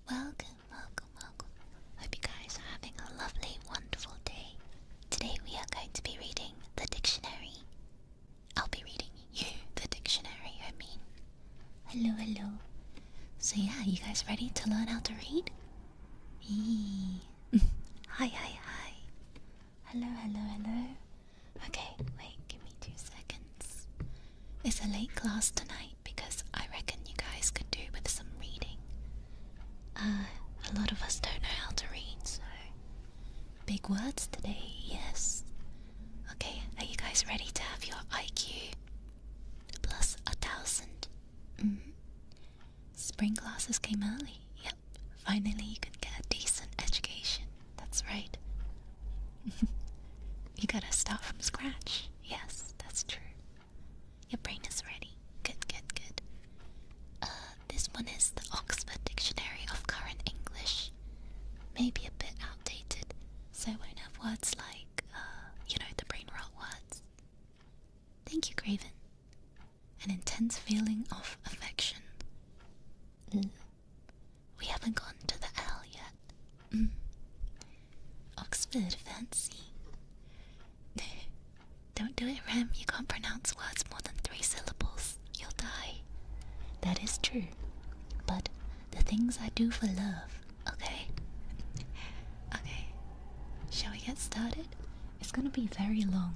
Welcome, welcome, welcome. Hope you guys are having a lovely, wonderful day. Today we are going to be reading the dictionary. I'll be reading you the dictionary, I mean. Hello, hello. So yeah, you guys ready to learn how to read? Eee. Hi, hi, hi. Hello, hello, hello. Okay, wait, give me 2 seconds. It's a late class tonight because I reckon you guys could do with some reading. A lot of us don't know how to read, so big words today, yes. Okay, are you guys ready to have your IQ plus 1,000? Spring classes came early. Yep, finally you can get a decent education. That's right. You gotta start from scratch. Yes, that's true. Your brain is ready. Good, good, good. This one is the Oxford Dictionary of Current English. Maybe a bit outdated, so it won't have words like, the brain rot words. Thank you, Craven. An intense feeling of affection. We haven't gotten to the L yet. Oxford, fancy. Don't do it, Rem. You can't pronounce words more than 3 syllables. You'll die. That is true. But the things I do for love, okay? Okay. Shall we get started? It's gonna be very long.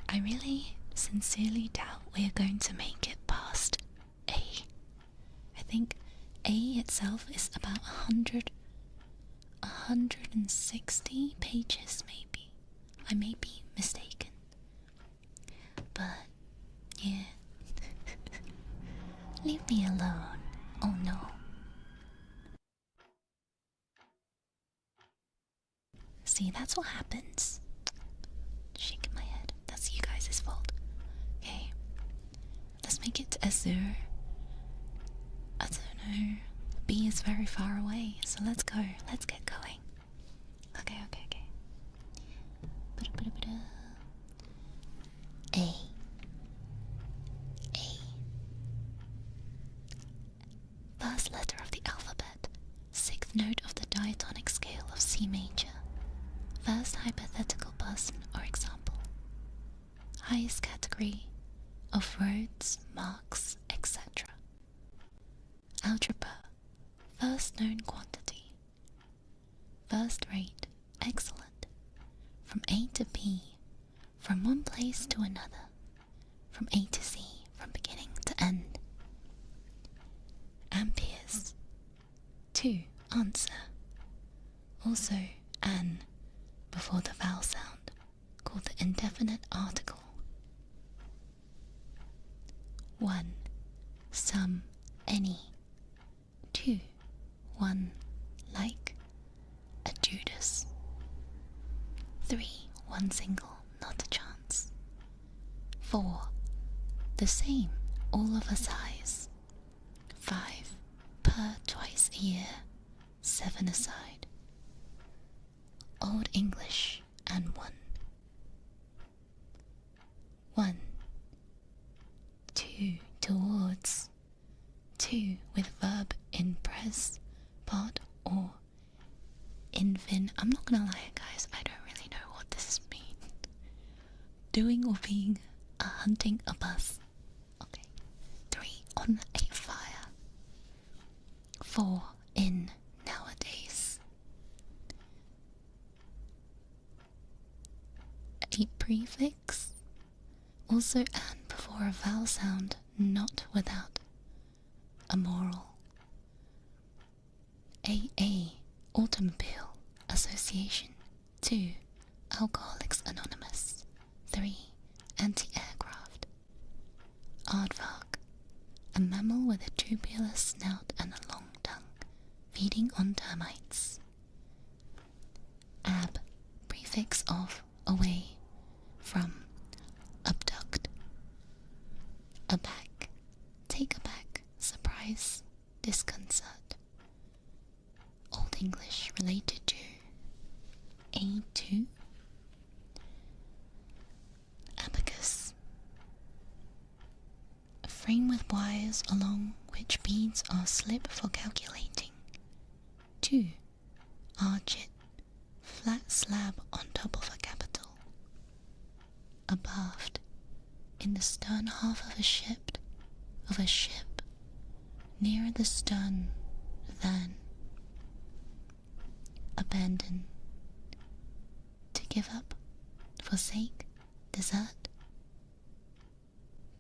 I really sincerely doubt we're going to make it past A. I think A itself is about 160 pages, maybe. I may be mistaken. But, yeah. Leave me alone. Oh no. See, that's what happens. Shaking my head. That's you guys' fault. Okay. Let's make it to Azure. I don't know. B is very far away, so let's go. Let's get going. Okay, okay, okay. A. First letter of the alphabet. 6th note of the diatonic scale of C major. First hypothetical person or example. Highest category of roads, marks, etc. Algebra. First known quantity. First rate. Excellent. From A to B. From one place to another. From A to Z. From beginning to end. Amperes. 2. Answer. Also an before the vowel sound, called the indefinite article. 1. Some, any. 2. One, like. A Judas. 3. One single, not a chance. 4. The same, all of a size. 5. Per twice a year. 7 aside. Old English and 1. 1. 2. Towards. 2. With verb in pres, part, or infin. I'm not gonna lie, guys, I don't really know what this means. Doing or being, hunting a bus. Okay. 3. On a fire. 4. In, nowadays. A prefix. Also an before a vowel sound, not without. A moral. AA. Automobile Association. 2. Alcoholics Anonymous. 3. Anti-aircraft. Aardvark. A mammal with a tubular snout and a long tongue, feeding on termites. Ab. Prefix of away, from, abduct. Aback. Take aback, surprise, disconcert. Old English related to. A2. Abacus. A frame with wires along which beads are slipped for calculating. 2. Arch it, flat slab on top of a capital. Abaft, in the stern half of a ship, nearer the stern than. Abandon, to give up, forsake, desert.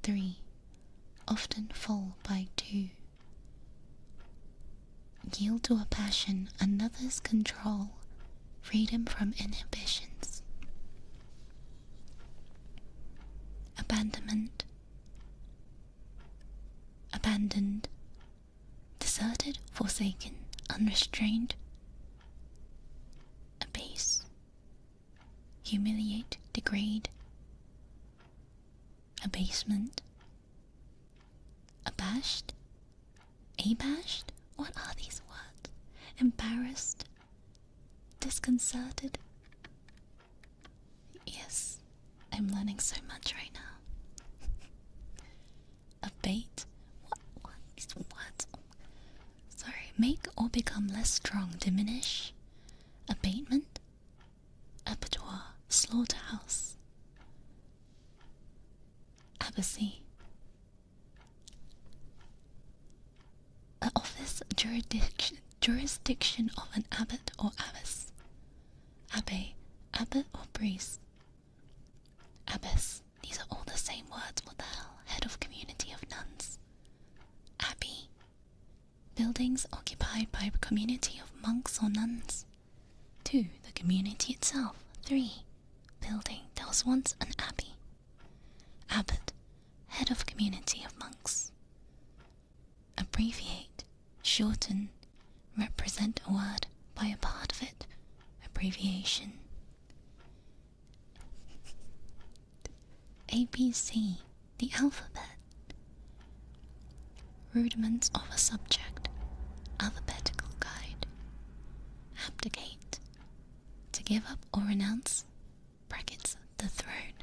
3. Often fall by 2. Yield to a passion, another's control, freedom from inhibitions. Abandonment, abandoned, deserted, forsaken, unrestrained. Abase, humiliate, degrade. Abasement, abashed, abashed. What are these words? Embarrassed, disconcerted. Yes, I'm learning so much right now. Abate, what are these words? Sorry, make or become less strong, diminish. Abatement, abattoir, slaughterhouse. Abbacy, an office, jurisdiction of an abbot or abbess. Abbé, abbot or priest. Abbess, these are all the same words, what the hell? Head of community of nuns. Abbey, buildings occupied by a community of monks or nuns. 2. The community itself. 3. Building that was once an abbey. Abbot, head of community of monks. Abbreviate, shorten, represent a word by a part of it. Abbreviation. ABC, the alphabet. Rudiments of a subject. Alphabetical guide. Abdicate, to give up or renounce, brackets, the throne.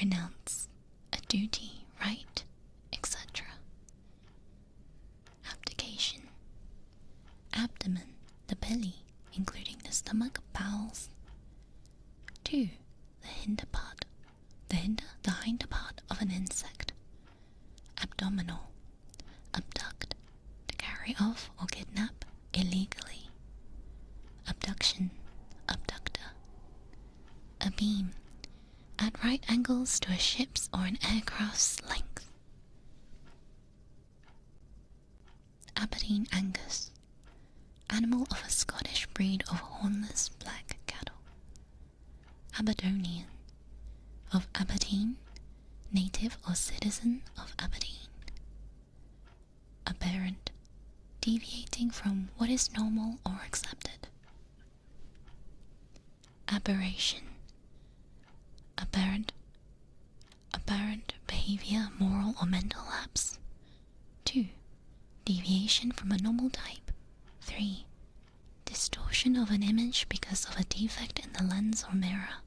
Renounce, a duty, right, etc. Abdication. Abdomen, the belly, including the stomach, bowels. 2. The hinder part, the hinder part of an insect. Abdominal, abduct, to carry off or kidnap illegally. Abduction, abductor. Abeam, at right angles to a ship's or an aircraft's length. Aberdeen Angus, animal of a Scottish breed of hornless black cattle. Aberdonian, of Aberdeen, native or citizen of Aberdeen. Aberrant, deviating from what is normal or accepted. Aberration, aberrant behavior, moral or mental lapse. 2. Deviation from a normal type. 3. Distortion of an image because of a defect in the lens or mirror.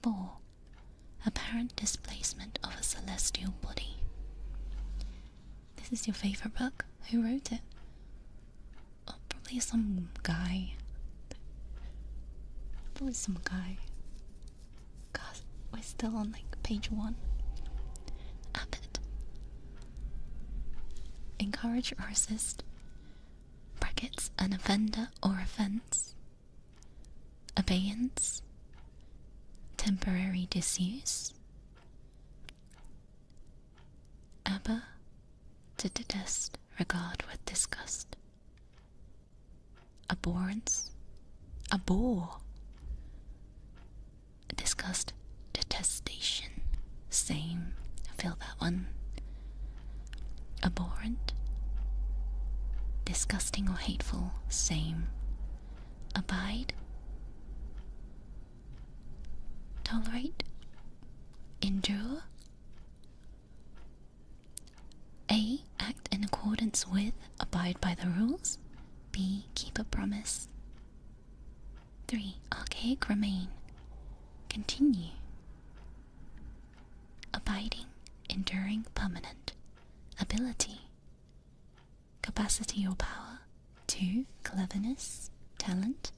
4. Apparent displacement of a celestial body. This is your favorite book? Who wrote it? Oh, probably some guy. God, we're still on like page 1. Abbot. Encourage or assist. Brackets, an offender or offense. Abeyance. Temporary disuse. Abhor, to detest, regard with disgust. Abhorrence. Abhor. Disgust, detestation. Same. I feel that one. Abhorrent. Disgusting or hateful. Same. Abide. Tolerate. Endure. A. Act in accordance with, abide by the rules. B. Keep a promise. 3. Archaic, remain. Continue. Abiding, enduring, permanent. Ability. Capacity or power. 2. Cleverness, talent.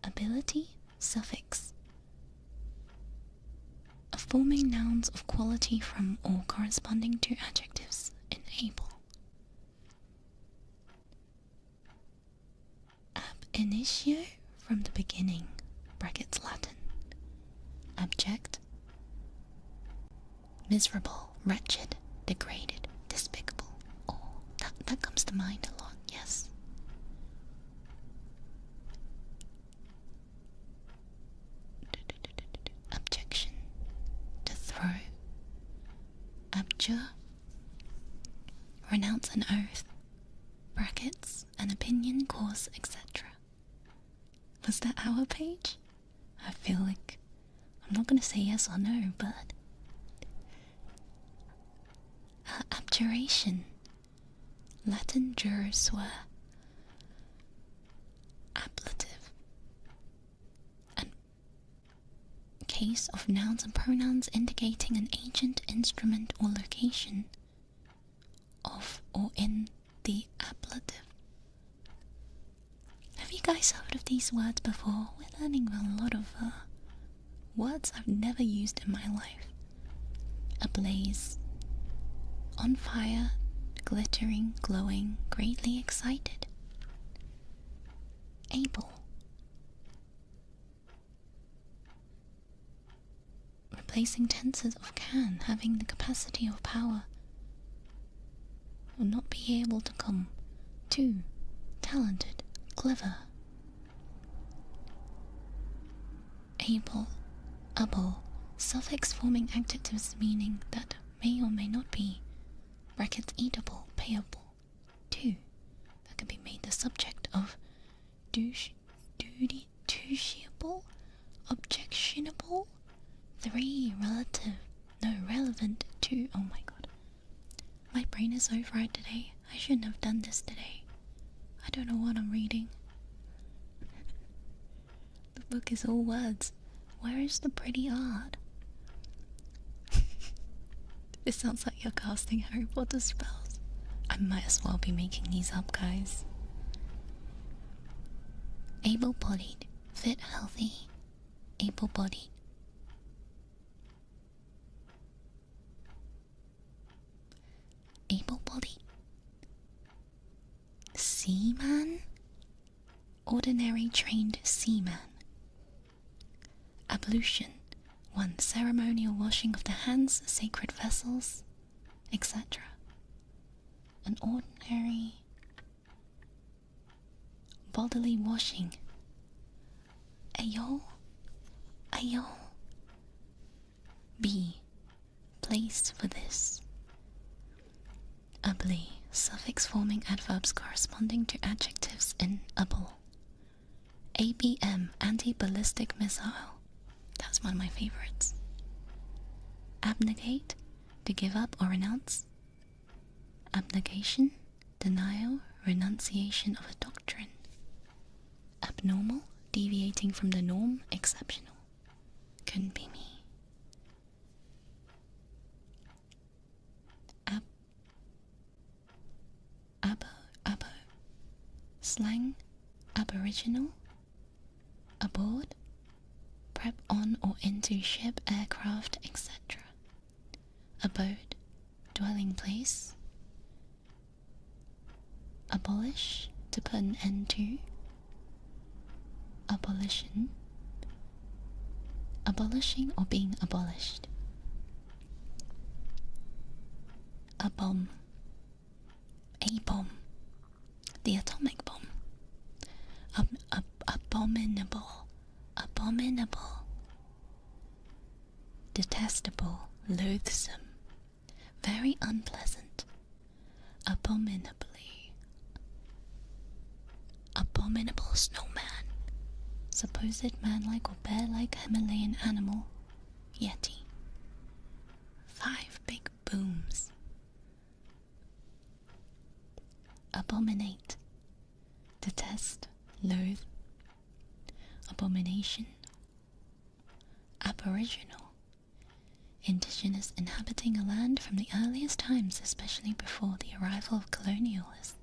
Ability, suffix. Forming nouns of quality from or corresponding to adjectives in able. Ab initio, from the beginning, brackets Latin. Abject, miserable, wretched, degraded, despicable. Oh, that comes to mind a lot, yes. Abjection, to throw. Abjure, renounce an oath, brackets, an opinion, course, etc. Was that our page? I feel like I'm not gonna say yes or no, but abjuration, Latin juror swear. Ablative, an case of nouns and pronouns indicating an agent, instrument, or location of or in the ablative. Have you guys heard of these words before? We're learning a lot of words I've never used in my life. Ablaze, on fire, glittering, glowing, greatly excited. Able, replacing tenses of can, having the capacity or power, or not be able to come. 2. Talented, clever. Able, able, suffix forming adjectives meaning that may or may not be, brackets eatable, payable. 2. That can be made the subject of dutiable, objectionable. 3. Relative, no, relevant. 2. Oh my god. My brain is so fried today. I shouldn't have done this today. I don't know what I'm reading. The book is all words. Where is the pretty art? It sounds like you're casting Harry Potter spells. I might as well be making these up, guys. Able-bodied, fit, healthy. Able-bodied. Able-bodied. Seaman? Ordinary trained seaman. Ablution, 1. Ceremonial washing of the hands, sacred vessels, etc. An ordinary bodily washing. Ayo. B. Place for this. Ably, suffix forming adverbs corresponding to adjectives in able. ABM, anti-ballistic missile. That's one of my favorites. Abnegate, to give up or renounce. Abnegation, denial, renunciation of a doctrine. Abnormal, deviating from the norm, exceptional. Couldn't be me. Abo, slang, aboriginal. Aboard, prep on or into ship, aircraft, etc. Abode, dwelling place. Abolish, to put an end to. Abolition, abolishing or being abolished. A bomb, the atomic bomb. Abominable, detestable, loathsome, very unpleasant. Abominable snowman, supposed man-like or bear-like Himalayan animal. Yeti. 5 big booms. Abominate, detest, loathe. Abomination. Aboriginal, indigenous inhabiting a land from the earliest times, especially before the arrival of colonialists.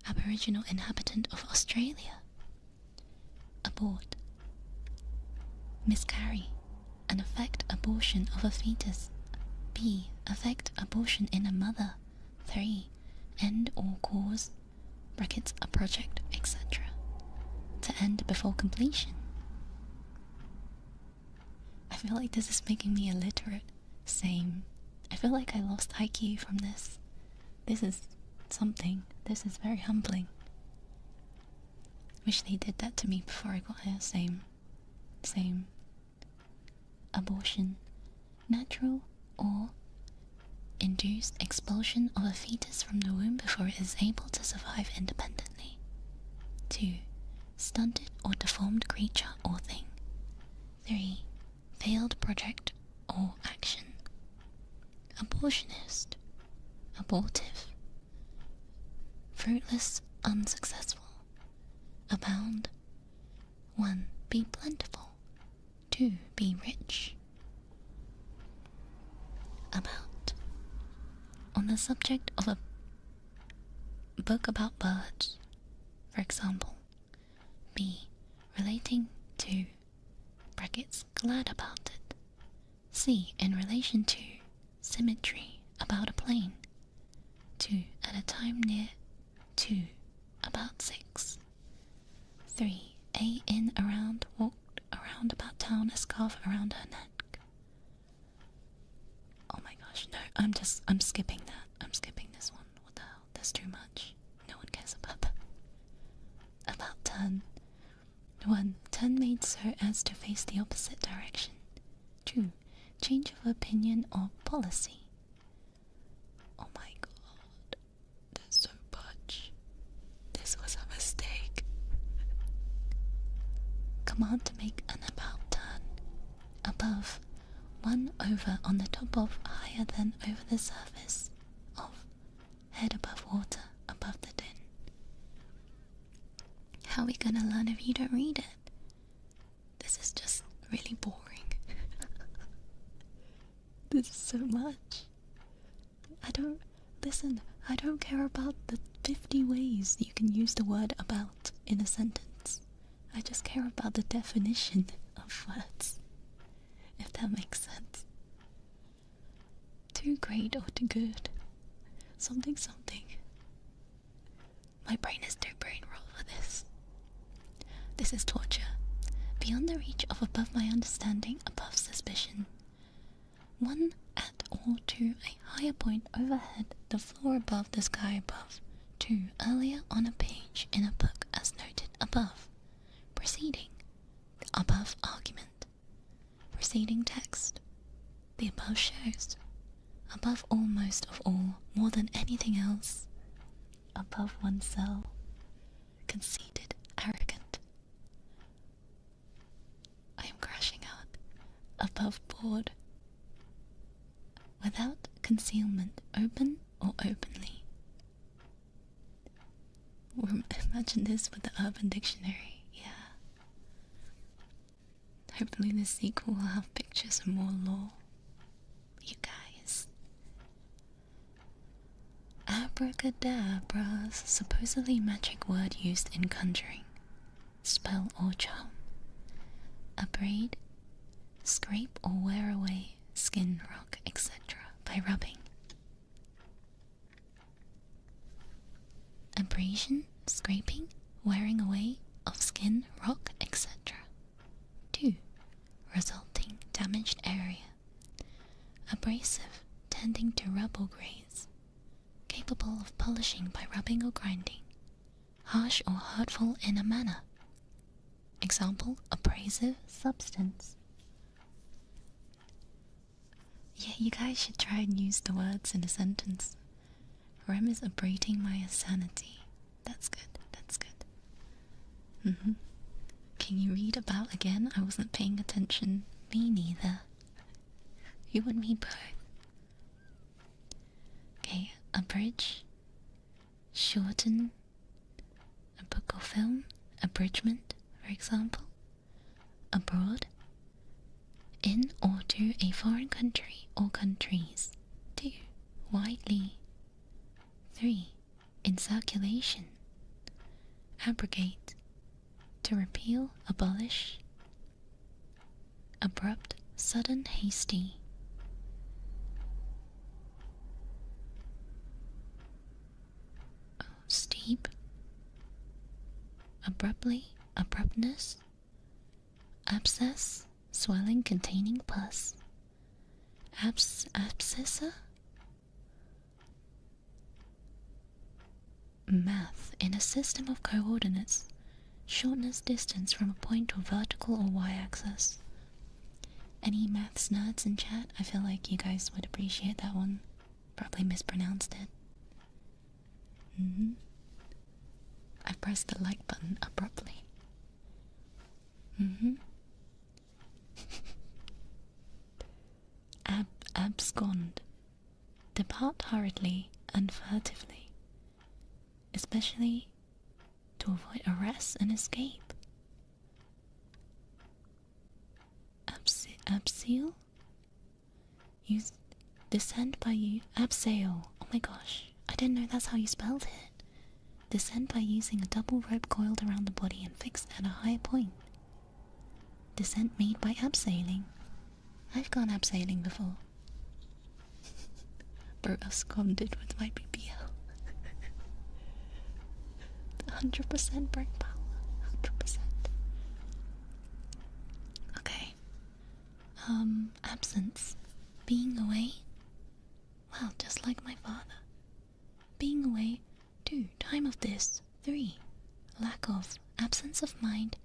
Aboriginal inhabitant of Australia. Abort. Miscarry. An effect abortion of a fetus. B. Effect abortion in a mother. 3. End or cause brackets a project, etc. To end before completion. I feel like this is making me illiterate. Same. I feel like I lost IQ from this. This is something. This is very humbling. Wish they did that to me before I got here. Same. Abortion. Natural or induced expulsion of a fetus from the womb before it is able to survive independently. 2. Stunted or deformed creature or thing. 3. Failed project or action. Abortionist. Abortive. Fruitless, unsuccessful. Abound. 1. Be plentiful. 2. Be rich. About. On the subject of a book about birds, for example. B. Relating to brackets glad about it. C. In relation to symmetry about a plane. 2. At a time near 2. About 6. 3. A. In around walked around about town, a scarf around her neck. Oh my gosh, no, I'm skipping that. I'm skipping this one. What the hell? There's too much. No one cares about that. About turn. 1. Turn made so as to face the opposite direction. 2. Change of opinion or policy. Oh my god. There's so much. This was a mistake. Command to make an about turn. Above. 1 over on the top of, higher than over the surface of, head above water, above the din. How are we gonna learn if you don't read it? This is just really boring. This is so much. I don't care about the 50 ways you can use the word about in a sentence. I just care about the definition of words. If that makes sense. Too great or too good. Something. My brain is too brain roll for this. This is torture. Beyond the reach of above my understanding, above suspicion. 1 at or to a higher point overhead, the floor above, the sky above. 2 earlier on a page in a book as noted above. Preceding. The above argument. Preceding text. The above shows. Above all, most of all, more than anything else. Above oneself. Conceited, arrogant. I am crashing out. Above board. Without concealment, open or openly. Imagine this with the Urban Dictionary. Hopefully this sequel will have pictures and more lore. You guys. Abracadabra, supposedly magic word used in conjuring. Spell or charm. Abrade, scrape or wear away skin, rock, etc. by rubbing. Abrasion, scraping, wearing away of skin, rock, etc. 2. Resulting damaged area. Abrasive, tending to rub or graze. Capable of polishing by rubbing or grinding. Harsh or hurtful in a manner. Example, abrasive substance. Yeah, you guys should try and use the words in a sentence. Rem is abrading my sanity. That's good. Can you read about again? I wasn't paying attention. Me neither. You and me both. Okay, abridge, shorten a book or film, abridgment, for example, abroad, in or to a foreign country or countries. 2. Widely. 3. In circulation. Abrogate. To repeal, abolish. Abrupt, sudden, hasty. Steep. Abruptly, abruptness. Abscess, swelling containing pus. Abscissa. Math, in a system of coordinates. Shortness, distance from a point or vertical or y-axis. Any maths nerds in chat? I feel like you guys would appreciate that one. Probably mispronounced it. I pressed the like button abruptly. Abscond. Depart hurriedly and furtively, especially to avoid arrest and escape. Abseil? Use descend by you. Abseil. Oh my gosh, I didn't know that's how you spelled it. Descend by using a double rope coiled around the body and fixed at a higher point. Descent made by abseiling. I've gone abseiling before. Bro, absconded with my BBL. 100% brain power. 100%. Okay. Absence. Being away. Well, just like my father. Being away. 2. Time of this. 3. Lack of. Absence of mind.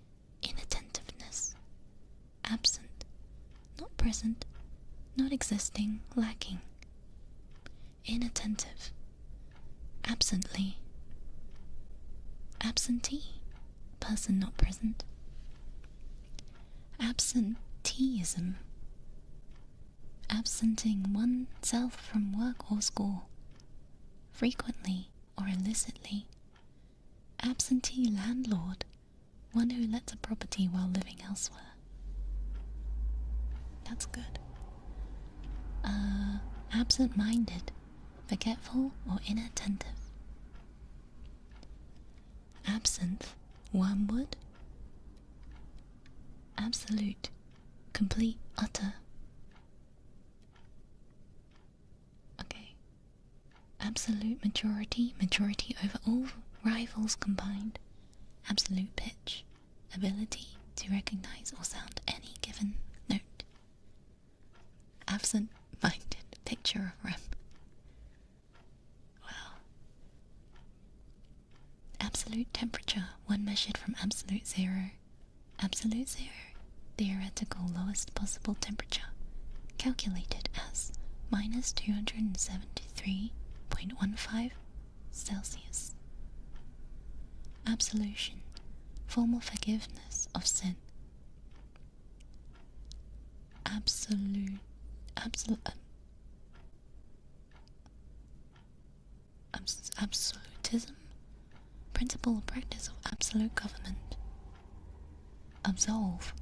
Inattentiveness. Absent. Not present. Not existing. Lacking. Inattentive. Absently. Absentee. Person not present. Absenteeism. Absenting oneself from work or school, frequently or illicitly. Absentee landlord. One who lets a property while living elsewhere. That's good. Absent-minded. Forgetful or inattentive. Absinthe. Wormwood. Absolute. Complete. Utter. Okay. Absolute majority. Majority over all rivals combined. Absolute pitch. Ability to recognize or sound any given note. Absent-minded. Picture of rem. Wow. Absolute temperature, one measured from absolute zero. Absolute zero, theoretical lowest possible temperature, calculated as minus 273.15 Celsius. Absolution, formal forgiveness of sin. Absolutism, principle or practice of absolute government. Absolve,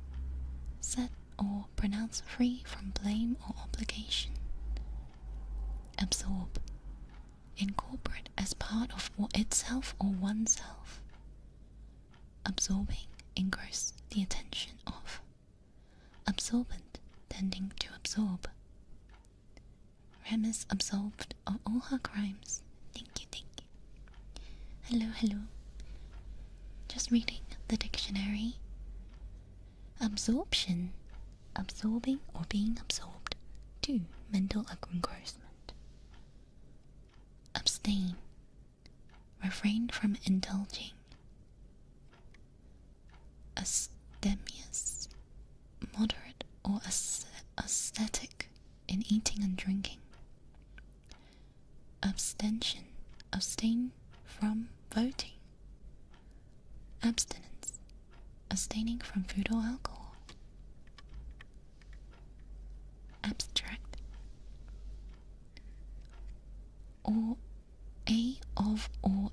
set or pronounce free from blame or obligation. Absorb, incorporate as part of itself or oneself. Absorbing, engross the attention of. Absorbent, tending to absorb. Rem is absolved of all her crimes. Thank you, thank you. Hello, hello. Just reading the dictionary. Absorption, absorbing or being absorbed. 2. Mental engrossment. Abstain, refrain from indulging. Abstemious, moderate or ascetic in eating and drinking. Abstention, abstain from voting. Abstinence, abstaining from food or alcohol. Abstract, or a of or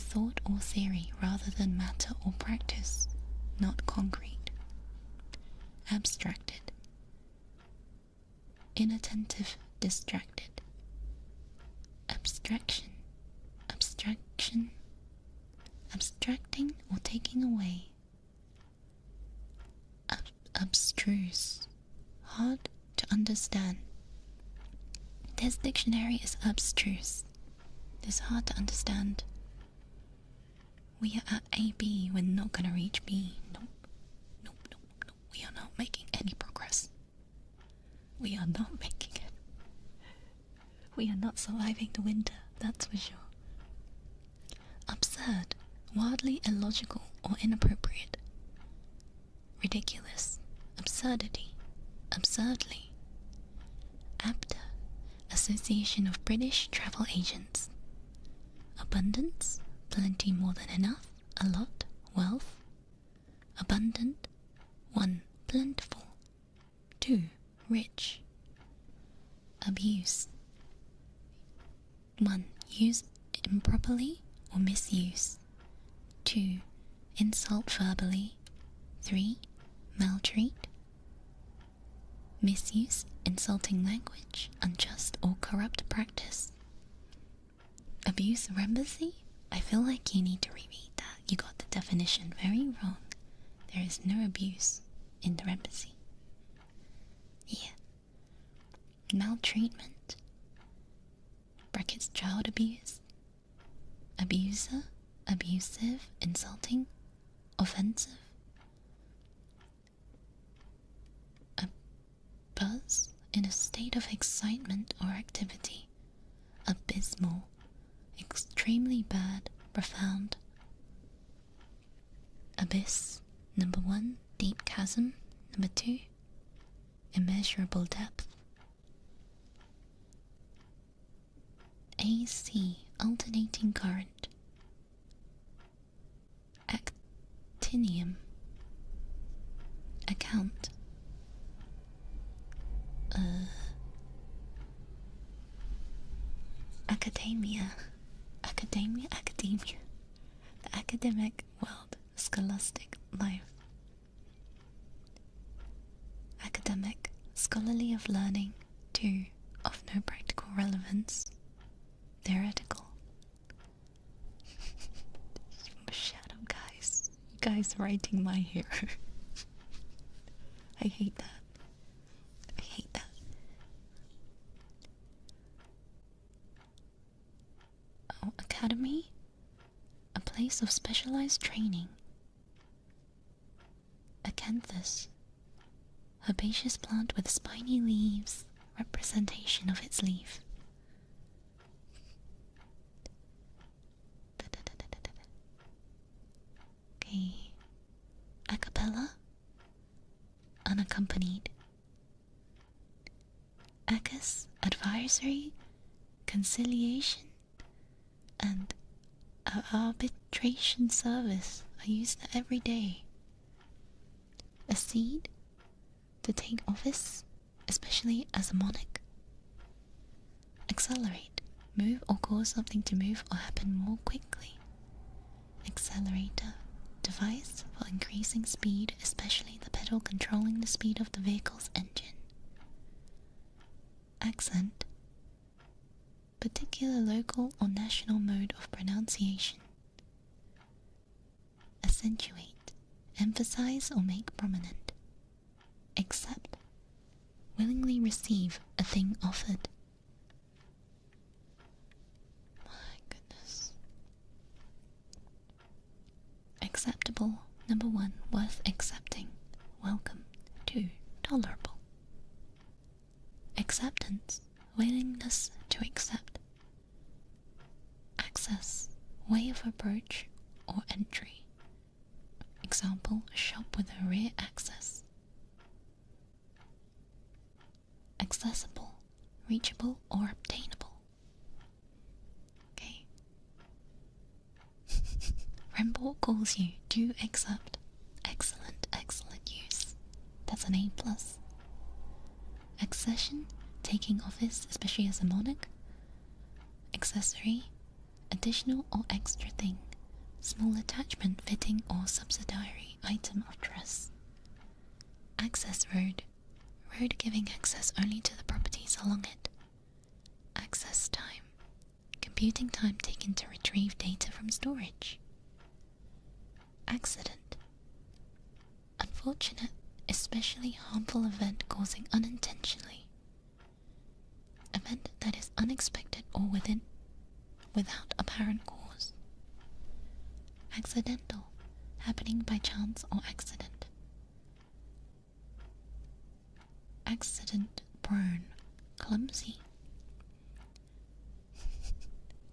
thought or theory rather than matter or practice, not concrete. Abstracted. Inattentive, distracted. Abstraction. Abstraction. Abstracting or taking away. Abstruse. Hard to understand. This dictionary is abstruse. It is hard to understand. We are at AB, we're not gonna reach B. Nope. Nope, nope, nope. We are not making any progress. We are not making it. We are not surviving the winter, that's for sure. Absurd. Wildly illogical or inappropriate. Ridiculous. Absurdity. Absurdly. ABTA. Association of British Travel Agents. Abundance. Plenty more than enough. A lot. Wealth. Abundant. 1. Plentiful. 2. Rich. Abuse. 1. Use improperly or misuse. 2. Insult verbally. 3. Maltreat. Misuse, insulting language, unjust or corrupt practice. Abuse of embassy? I feel like you need to reread that. You got the definition very wrong. There is no abuse in the embassy. Yeah. Maltreatment. Brackets child abuse. Abuser, abusive, insulting, offensive. A buzz in a state of excitement or activity. Abysmal, extremely bad, profound. Abyss. Number 1, deep chasm. Number 2, immeasurable depth. AC, alternating current. Actinium, account. Academia. The academic world, scholastic life. Academic, scholarly of learning. 2. Of no practical relevance. Theoretical. Shut up, guys. You guys are writing my hero. I hate that. I hate that. Oh, academy? A place of specialized training. Acanthus. Herbaceous plant with spiny leaves. Representation of its leaf. Okay. Acapella. Unaccompanied. ACUS, advisory, conciliation, and arbitration service. I use that every day. Accede, to take office, especially as a monarch. Accelerate, move or cause something to move or happen more quickly. Accelerator, device for increasing speed, especially the pedal controlling the speed of the vehicle's engine. Accent, particular local or national mode of pronunciation. Accentuate, emphasize or make prominent. Accept, willingly receive a thing offered. My goodness. Acceptable. Number 1, worth accepting. Welcome. 2, tolerable. Acceptance, willingness to accept. Access, way of approach or entry. Example, a shop with a rear access. Accessible, reachable or obtainable. Okay. Rembrandt calls you, do accept. Excellent, excellent use. That's an A+. Accession, taking office, especially as a monarch. Accessory, additional or extra thing. small attachment, fitting, or subsidiary item of dress. Access road. Road giving access only to the properties along it. Access time. Computing time taken to retrieve data from storage. Accident. Unfortunate, especially harmful event causing unintentionally. Event that is unexpected or without apparent cause. Accidental. Happening by chance or accident. Accident prone. Clumsy.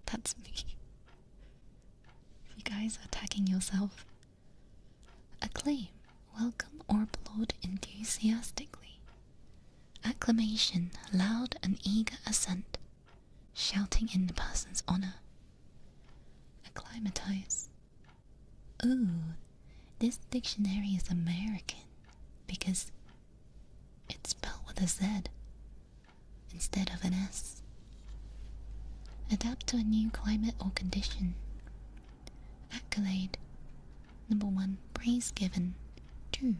That's me. You guys are attacking yourself. Acclaim. Welcome or applaud enthusiastically. Acclamation. Loud and eager assent. Shouting in the person's honor. Acclimatize. Ooh, this dictionary is American because it's spelled with a Z instead of an S. Adapt to a new climate or condition. Accolade. Number 1, praise given. 2.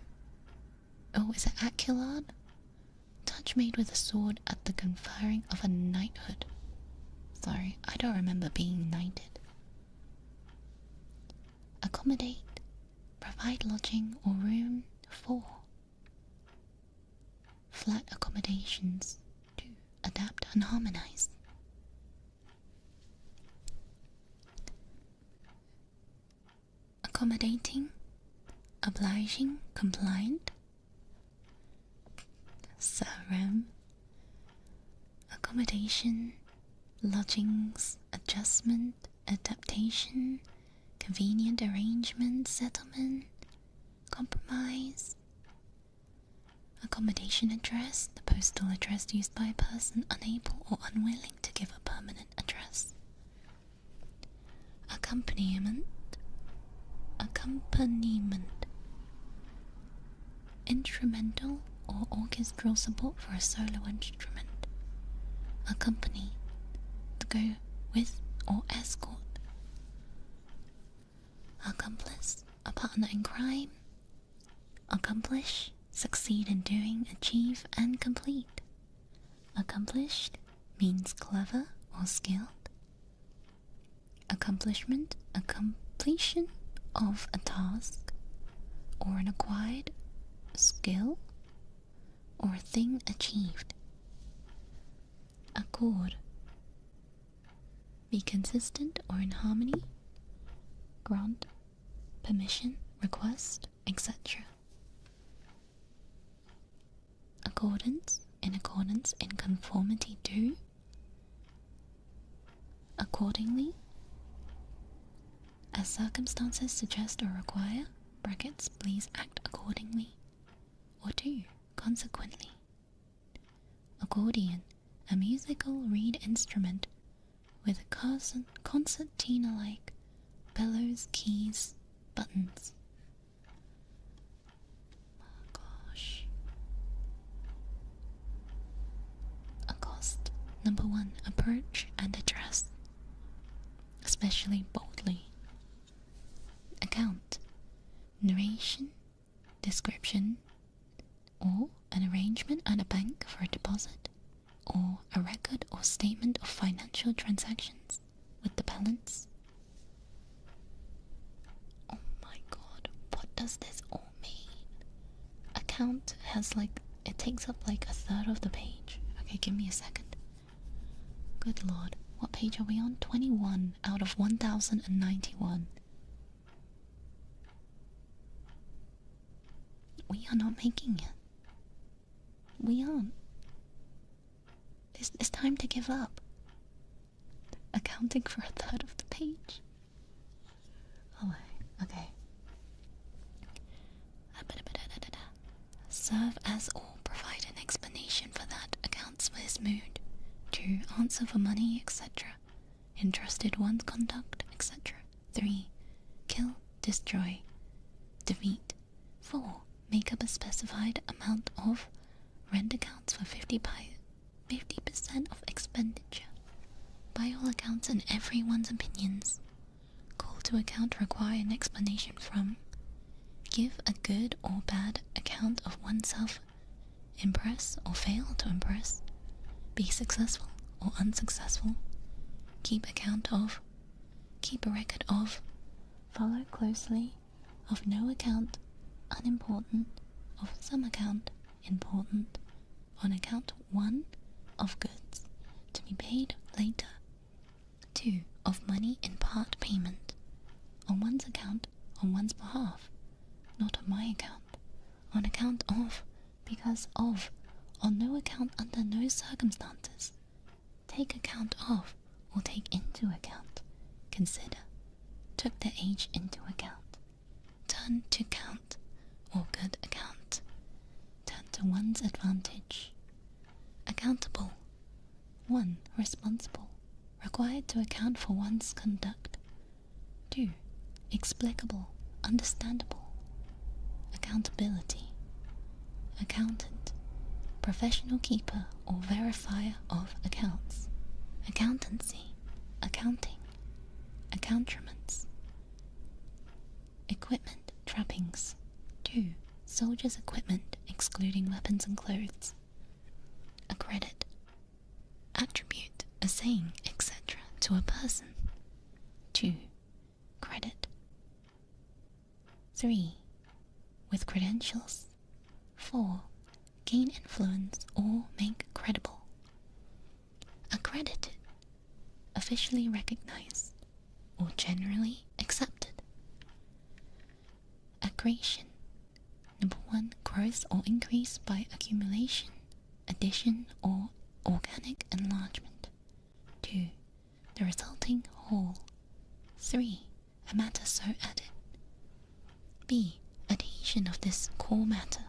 Oh, is it accolade? Touch made with a sword at the conferring of a knighthood. Sorry, I don't remember being knighted. Accommodate. Provide lodging or room for. Flat accommodations. 2. Adapt and harmonize. Accommodating. Obliging, compliant. Saram. Accommodation. Lodgings, adjustment, adaptation, convenient arrangement, settlement, compromise. Accommodation address, the postal address used by a person unable or unwilling to give a permanent address. Accompaniment. Instrumental or orchestral support for a solo instrument. Accompany. To go with or escort. Accomplice. A partner in crime. Accomplish. Succeed in doing, achieve, and complete. Accomplished means clever or skilled. Accomplishment. A completion of a task or an acquired skill or a thing achieved. Accord. Be consistent or in harmony. Grant. Permission, request, etc. Accordance. In accordance, in conformity to. Accordingly. As circumstances suggest or require, brackets, please act accordingly. Or 2. Consequently. Accordion. A musical reed instrument with a concertina-like bellows, keys, buttons. Oh gosh. Accost. Number 1. Approach and address, especially boldly. Account. Narration, description, or an arrangement at a bank for a deposit, or a record or statement of financial transactions with the balance. Oh my god, what does this all mean? Account has it takes up like a third of the page. Okay, give me a second. Good lord, what page are we on? 21 out of 1091. We are not making it. We aren't. It's time to give up. Accounting for a third of the page. Oh, okay. Serve as or provide an explanation for that accounts for his mood. 2. Answer for money, etc. Interested one's conduct, etc. 3. Kill, destroy, defeat. 4. Make up a specified amount of rent accounts for 50% of expenditure. By all accounts and everyone's opinions. Call to account require an explanation from. Give a good or bad account of oneself. Impress or fail to impress. Be successful or unsuccessful. Keep account of. Keep a record of. Follow closely. Of no account. Unimportant. Of some account. Important. On account 1. Of goods. To be paid later. 2. Of money in part payment. On one's account. On one's behalf. Not on my account. On account of. Because of. On no account under no circumstances. Take account of. Or take into account. Consider. Took the age into account. Turn to count. Or good account. Turn to one's advantage. Accountable. 1. Responsible. Required to account for one's conduct. 2. Explicable. Understandable. Accountability. Accountant. Professional keeper or verifier of accounts. Accountancy. Accounting. Accoutrements. Equipment. Trappings. 2. Soldiers' equipment excluding weapons and clothes. A credit. Attribute, a saying, etc. to a person. 2. Credit. 3. With credentials. 4. Gain influence or make credible. Accredited. Officially recognized or generally accepted. Accretion. Number 1. Growth or increase by accumulation, addition or organic enlargement. 2. The resulting whole. 3. A matter so added. B. Adhesion of this core matter.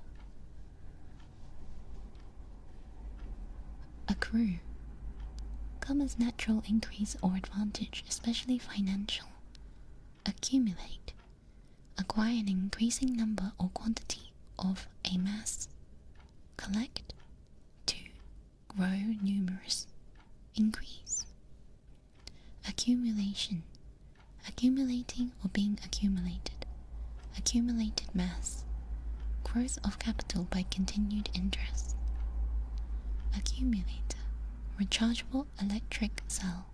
Accrue. Come as natural increase or advantage, especially financial. Accumulate. Acquire an increasing number or quantity of a mass. Collect. 2. Grow numerous. Increase. Accumulation. Accumulating or being accumulated. Accumulated mass. Growth of capital by continued interest. Accumulator. Rechargeable electric cell.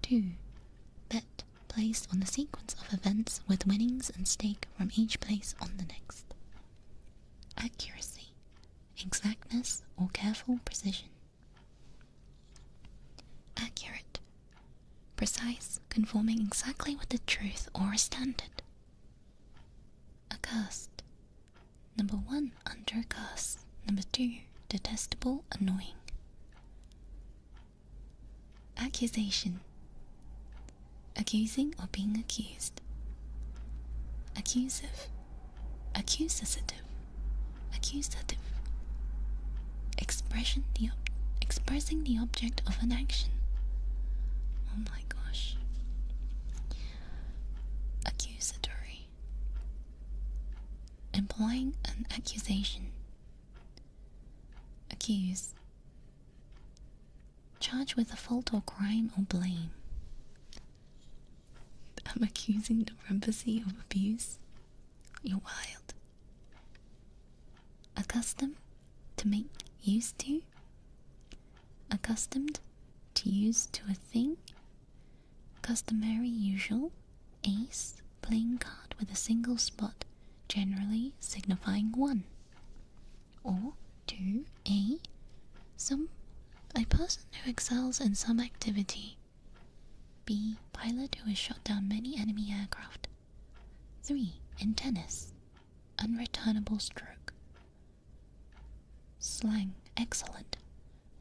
2. Bet. Placed on the sequence of events with winnings and stake from each place on the next. Accuracy. Exactness or careful precision. Accurate. Precise, conforming exactly with the truth or a standard. Accursed. Number 1. Under curse. Number 2. Detestable, annoying. Accusation. Accusing or being accused. Accusive. Accusative. Accusative. Expressing the object of an action. Oh my gosh. Accusatory. Implying an accusation. Accuse. Charge with a fault or crime or blame. I'm accusing the embassy of abuse. You're wild. Accustomed to make used to. Accustomed to use to a thing. Customary, usual. Ace, playing card with a single spot, generally signifying 1. Or 2. A person who excels in some activity. B. Pilot who has shot down many enemy aircraft. 3. In tennis. Unreturnable stroke. Slang. Excellent.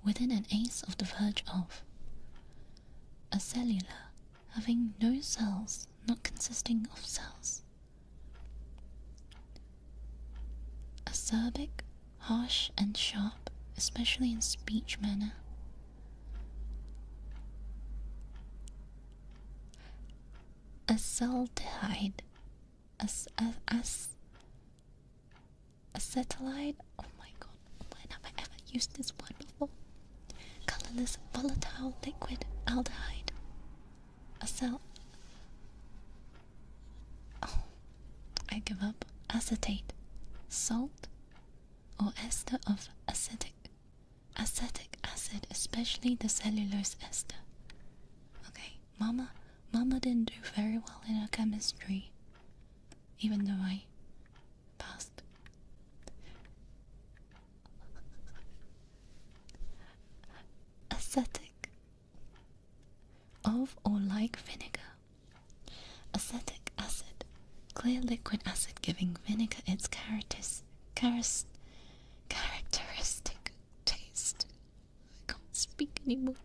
Within an ace of the verge of. Acellular. Having no cells, not consisting of cells. Acerbic. Harsh and sharp, especially in speech manner. Acetaldehyde. Acetylide. Oh my god, when have I ever used this word before? Colorless, volatile, liquid, aldehyde. give up. Acetate, salt, or ester of acetic acid, especially the cellulose ester. Okay, Mama didn't do very well in her chemistry, even though I passed. Acetic of or like vinegar. Acetic acid, clear liquid acid giving vinegar its characteristic taste. I can't speak anymore.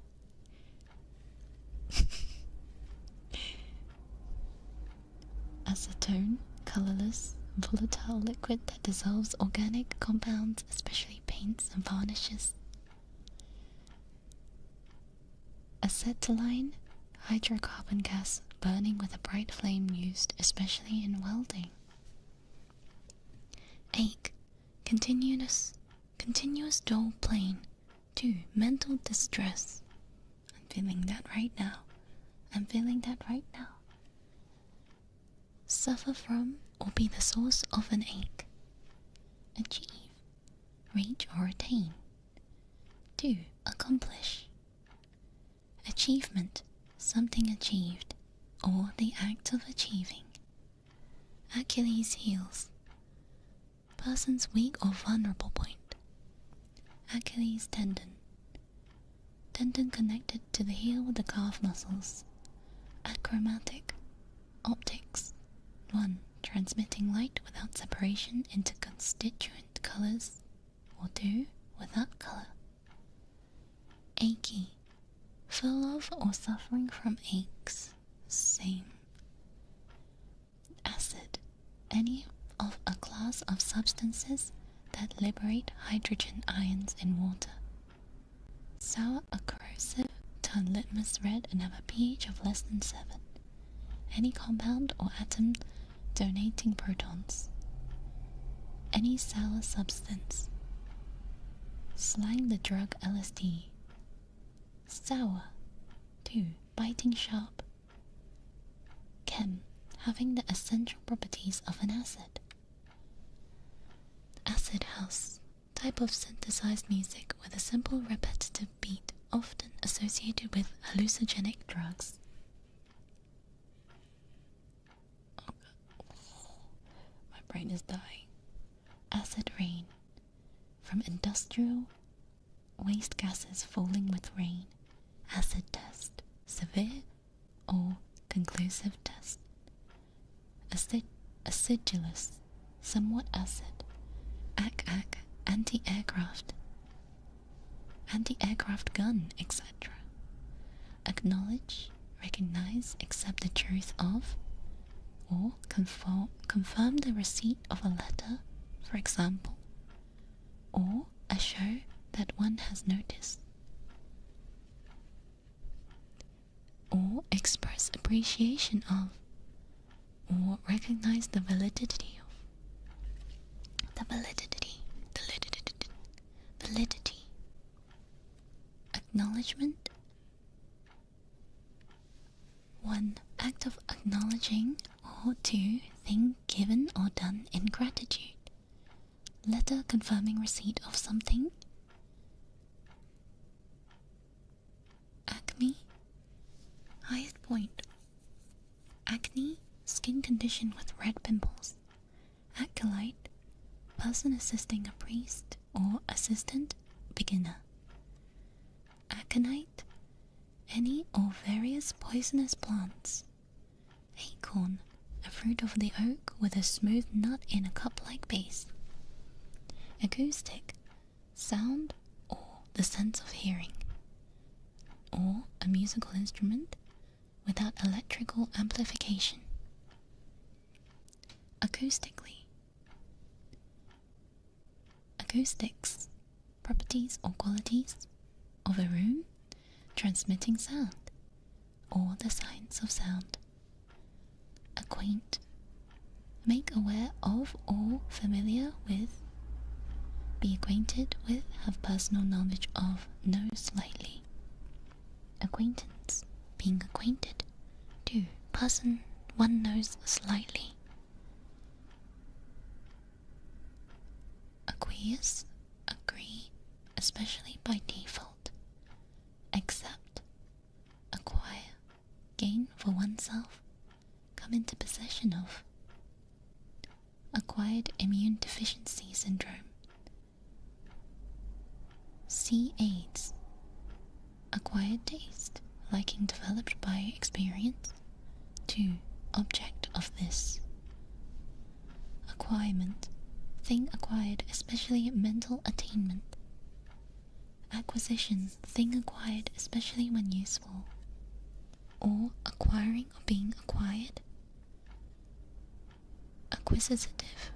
Acetone, colorless, volatile liquid that dissolves organic compounds, especially paints and varnishes. Acetylene, hydrocarbon gas burning with a bright flame used especially in welding. Ache, continuous dull pain. 2. Mental distress. I'm feeling that right now. Suffer from or be the source of an ache. Achieve, reach or attain. 2. Accomplish. Achievement, something achieved, or the act of achieving. Achilles' heels, person's weak or vulnerable point. Achilles tendon, tendon connected to the heel with the calf muscles. Achromatic, optics, 1. Transmitting light without separation into constituent colors, or 2. Without color. Achy, full of or suffering from aches, same. Acid, any of a class of substances that liberate hydrogen ions in water. Sour or corrosive, turn litmus red and have a pH of less than 7. Any compound or atom donating protons. Any sour substance. Slang the drug LSD. Sour, 2. Biting sharp. Chem, having the essential properties of an acid. Acid house, type of synthesized music with a simple repetitive beat, often associated with hallucinogenic drugs. Oh God. My brain is dying. Acid rain, from industrial waste gases falling with rain. Acid test, severe or conclusive test. Acidulous, somewhat acid. Anti-aircraft gun, etc. Acknowledge, recognize, accept the truth of, or confirm the receipt of a letter, for example, or assure that one has noticed, or express appreciation of, or recognize the validity of. Validity. Acknowledgement. 1. Act of acknowledging, or 2. Thing given or done in gratitude. Letter confirming receipt of something. Acne, highest point. Acne, skin condition with red pimples. Acolyte, person assisting a priest or assistant, beginner. Aconite, any or various poisonous plants. Acorn, a fruit of the oak with a smooth nut in a cup-like base. Acoustic, sound or the sense of hearing, or a musical instrument without electrical amplification. Acoustically, acoustics, properties or qualities of a room transmitting sound, or the science of sound. Acquaint, make aware of or familiar with, be acquainted with, have personal knowledge of, know slightly. Acquaintance, being acquainted, 2. Person one knows slightly. acquiesce, agree, especially by default, accept, acquire, gain for oneself, come into possession of. Acquired immune deficiency syndrome. C. AIDS. Acquired taste, liking developed by experience. 2. Object of this. Acquirement, thing acquired, especially mental attainment. Acquisition, thing acquired, especially when useful. Or acquiring or being acquired. Acquisitive,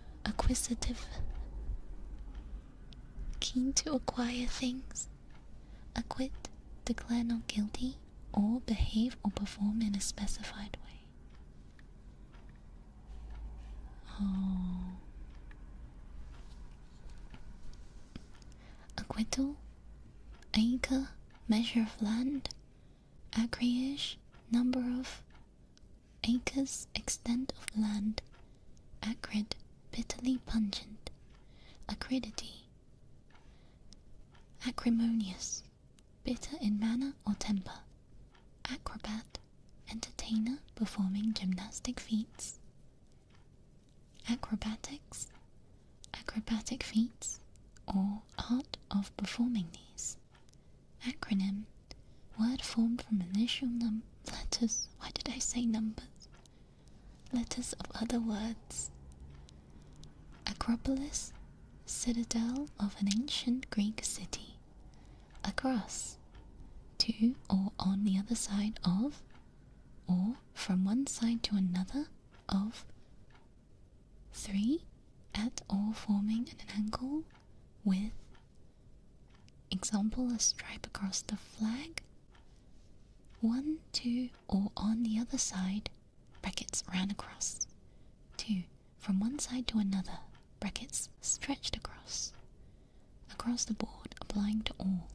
keen to acquire things. Acquit, declare not guilty, or behave or perform in a specified way. Acquittal, acre, measure of land. Acreage, number of. Acres, extent of land. Acrid, bitterly pungent. Acridity. Acrimonious, bitter in manner or temper. Acrobat, entertainer performing gymnastic feats. Acrobatics, acrobatic feats, or art of performing these. Acronym, word formed from initial letters. Why did I say numbers? Letters of other words. Acropolis, citadel of an ancient Greek city. Across, to or on the other side of, or from one side to another of. 3. At or forming an angle with. Example, a stripe across the flag. 1, 2, or on the other side, brackets ran across. 2. From one side to another, brackets stretched across. Across the board, applying to all.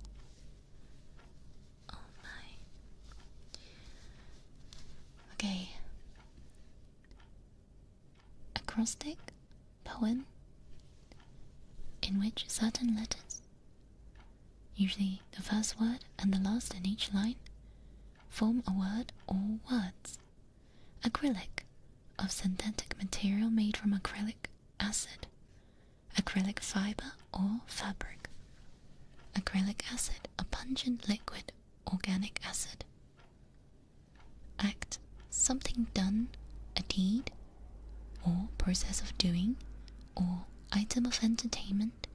Oh my. Okay. Acrostic, poem, in which certain letters, usually the first word and the last in each line, form a word or words. Acrylic, of synthetic material made from acrylic acid. Acrylic fiber or fabric. Acrylic acid, a pungent liquid, organic acid. Act, something done, a deed, or process of doing, or item of entertainment.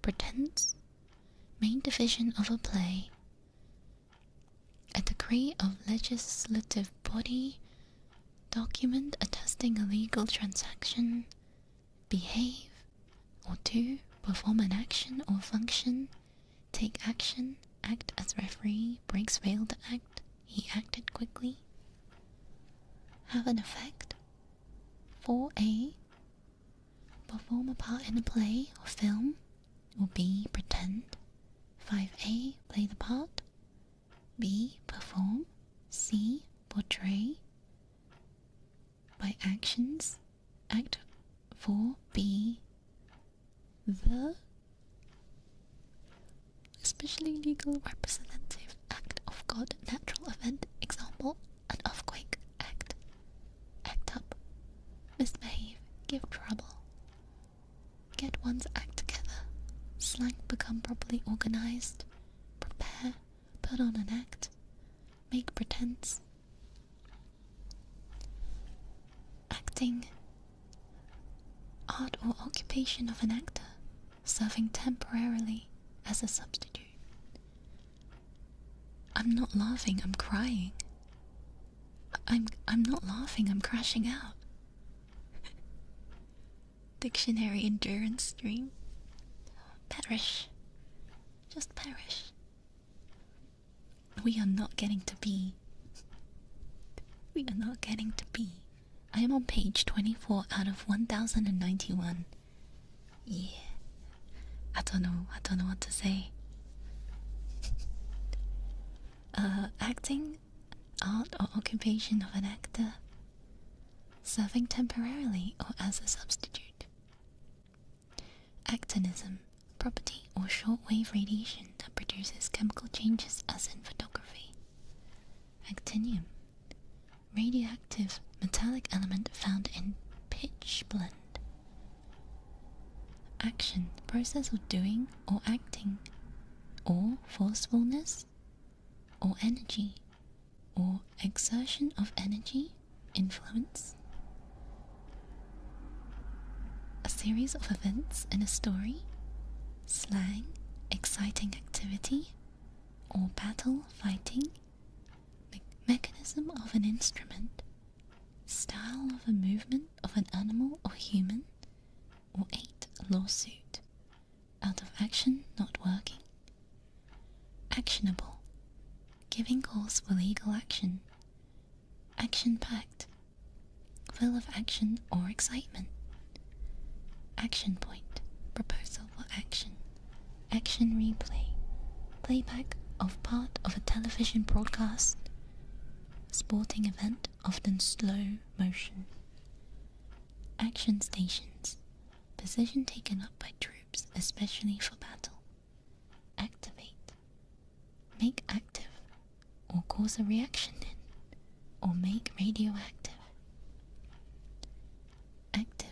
Pretense, main division of a play. A decree of legislative body. Document attesting a legal transaction. Behave, or do, perform an action or function. Take action, act as referee. Breaks failed to act, he acted quickly. Have an effect. 4a. Perform a part in a play or film. Or B. Pretend. 5a. Play the part. B. Perform. C. Portray. By actions. Act 4b. The especially legal representative act of God, natural event, example, an earthquake. Act. Act up. Misbehave. Give trouble. Get one's act together. Slang, become properly organized. Prepare. Put on an act. Make pretense. Acting. Art or occupation of an actor, serving temporarily as a substitute. I'm not laughing, I'm crying. I'm not laughing, I'm crashing out. Dictionary endurance stream. Perish. Just perish. We are not getting to be. We are not getting to be. I am on page 24 out of 1091. Yeah. I don't know what to say. Acting, art or occupation of an actor, serving temporarily or as a substitute. Actinism, property or shortwave radiation that produces chemical changes as in photography. Actinium, radioactive metallic element found in pitch blende. Action, process of doing or acting, or forcefulness, or energy, or exertion of energy, influence. A series of events in a story, slang, exciting activity, or battle, fighting, mechanism of an instrument, style of a movement of an animal or human, or 8. Lawsuit, out of action, not working. Actionable, giving cause for legal action. Action-packed, full of action or excitement. Action point, proposal for action. Action replay, playback of part of a television broadcast. Sporting event, often slow motion. Action stations, position taken up by troops, especially for battle. Activate, make active, or cause a reaction in, or make radioactive. Active,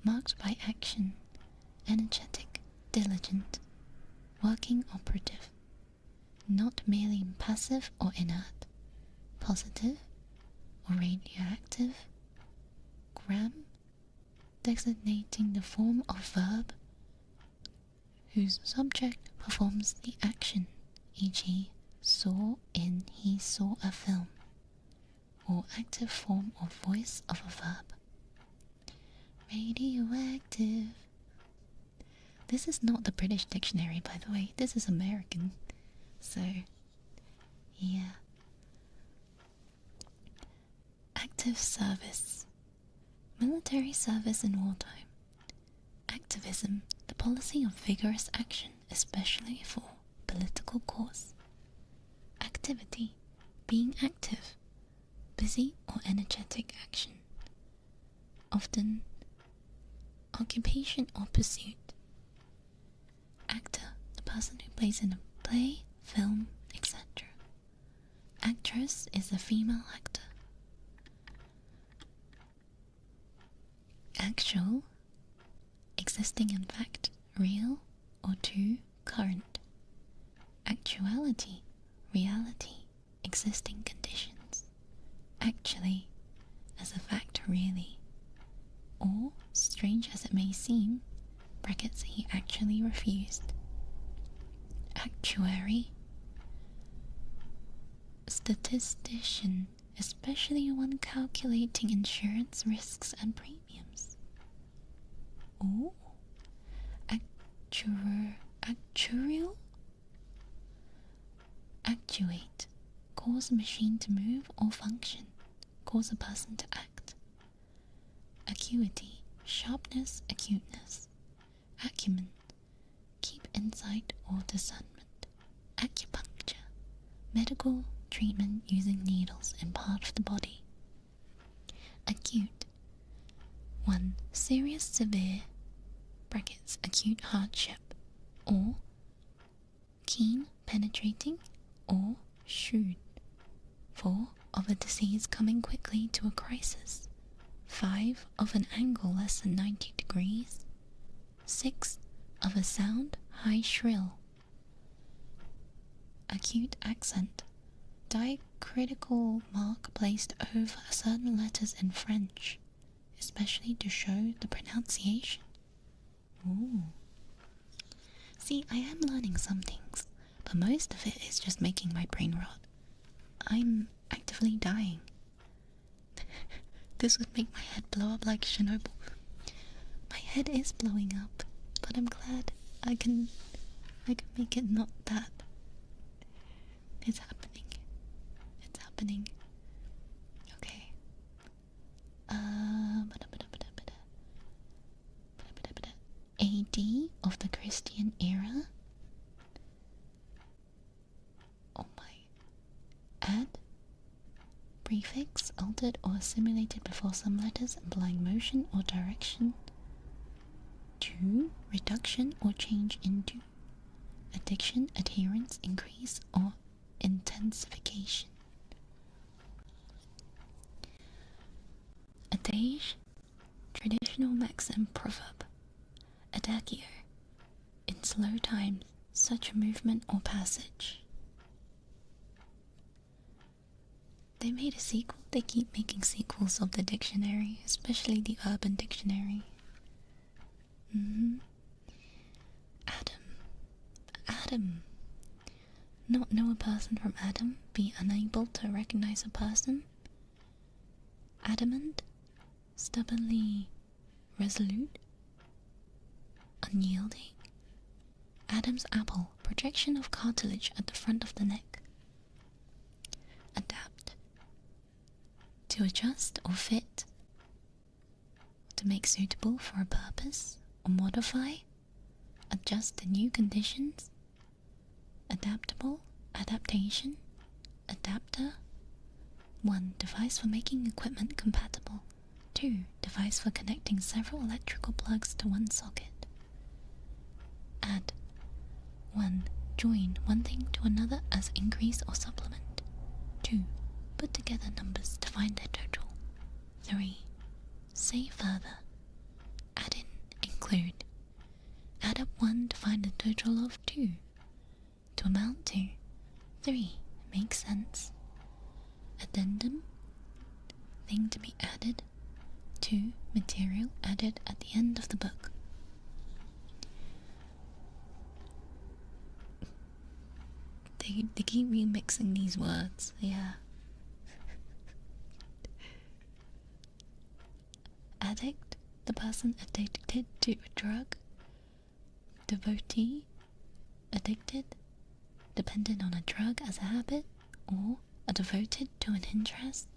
marked by action, energetic, diligent, working operative, not merely passive or inert, positive or radioactive. Gram, designating the form of verb whose subject performs the action, e.g. saw in he saw a film, or active form or voice of a verb. Radioactive. This is not the British dictionary, by the way, this is American, so yeah. Active service, military service in wartime. Activism, the policy of vigorous action, especially for political cause. Activity, being active, busy or energetic action. Often, occupation or pursuit. Actor, the person who plays in a play, film, etc. Actress is a female actor. Actual, existing in fact, real or to current. Actuality, reality, existing conditions. Actually, as a fact really. Or, strange as it may seem, brackets he actually refused. Actuary, statistician, especially when calculating insurance risks and premiums. Oh, actuarial? Actuate, cause a machine to move or function, cause a person to act. Acuity, sharpness, acuteness. Acumen, keep insight or discernment. Acupuncture, medical treatment using needles in part of the body. Acute, 1. Serious, severe, brackets, acute hardship, or keen, penetrating, or shrewd. 4. Of a disease coming quickly to a crisis. 5. Of an angle less than 90 degrees. 6. Of a sound, high shrill. Acute accent, diacritical mark placed over certain letters in French, especially to show the pronunciation. Ooh. See, I am learning some things, but most of it is just making my brain rot. I'm actively dying. This would make my head blow up like Chernobyl. My head is blowing up, but I'm glad I can make it not that. It's happening. It's happening. Okay. AD of the Christian era. Oh my. Add. Prefix altered or assimilated before some letters implying motion or direction. 2. Reduction or change into. Addiction, adherence, increase, or intensification. Adage, traditional maxim proverb. Adagio, in slow times, such a movement or passage. They made a sequel. They keep making sequels of the dictionary, especially the Urban Dictionary. Adam. Not know a person from Adam, be unable to recognize a person. Adamant, stubbornly resolute, unyielding. Adam's apple, projection of cartilage at the front of the neck. Adapt, to adjust or fit, to make suitable for a purpose, or modify, adjust to new conditions. Adaptable, adaptation, adapter. 1. Device for making equipment compatible. 2. Device for connecting several electrical plugs to one socket. Add. 1. Join one thing to another as increase or supplement. 2. Put together numbers to find their total. 3. Say further. Add in, include. Add up 1 to find the total of 2. To amount to. 3. Make sense. Addendum, thing to be added. 2. Material added at the end of the book. They keep remixing these words, yeah. Addict, the person addicted to a drug. Devotee, addicted, dependent on a drug as a habit, or are devoted to an interest.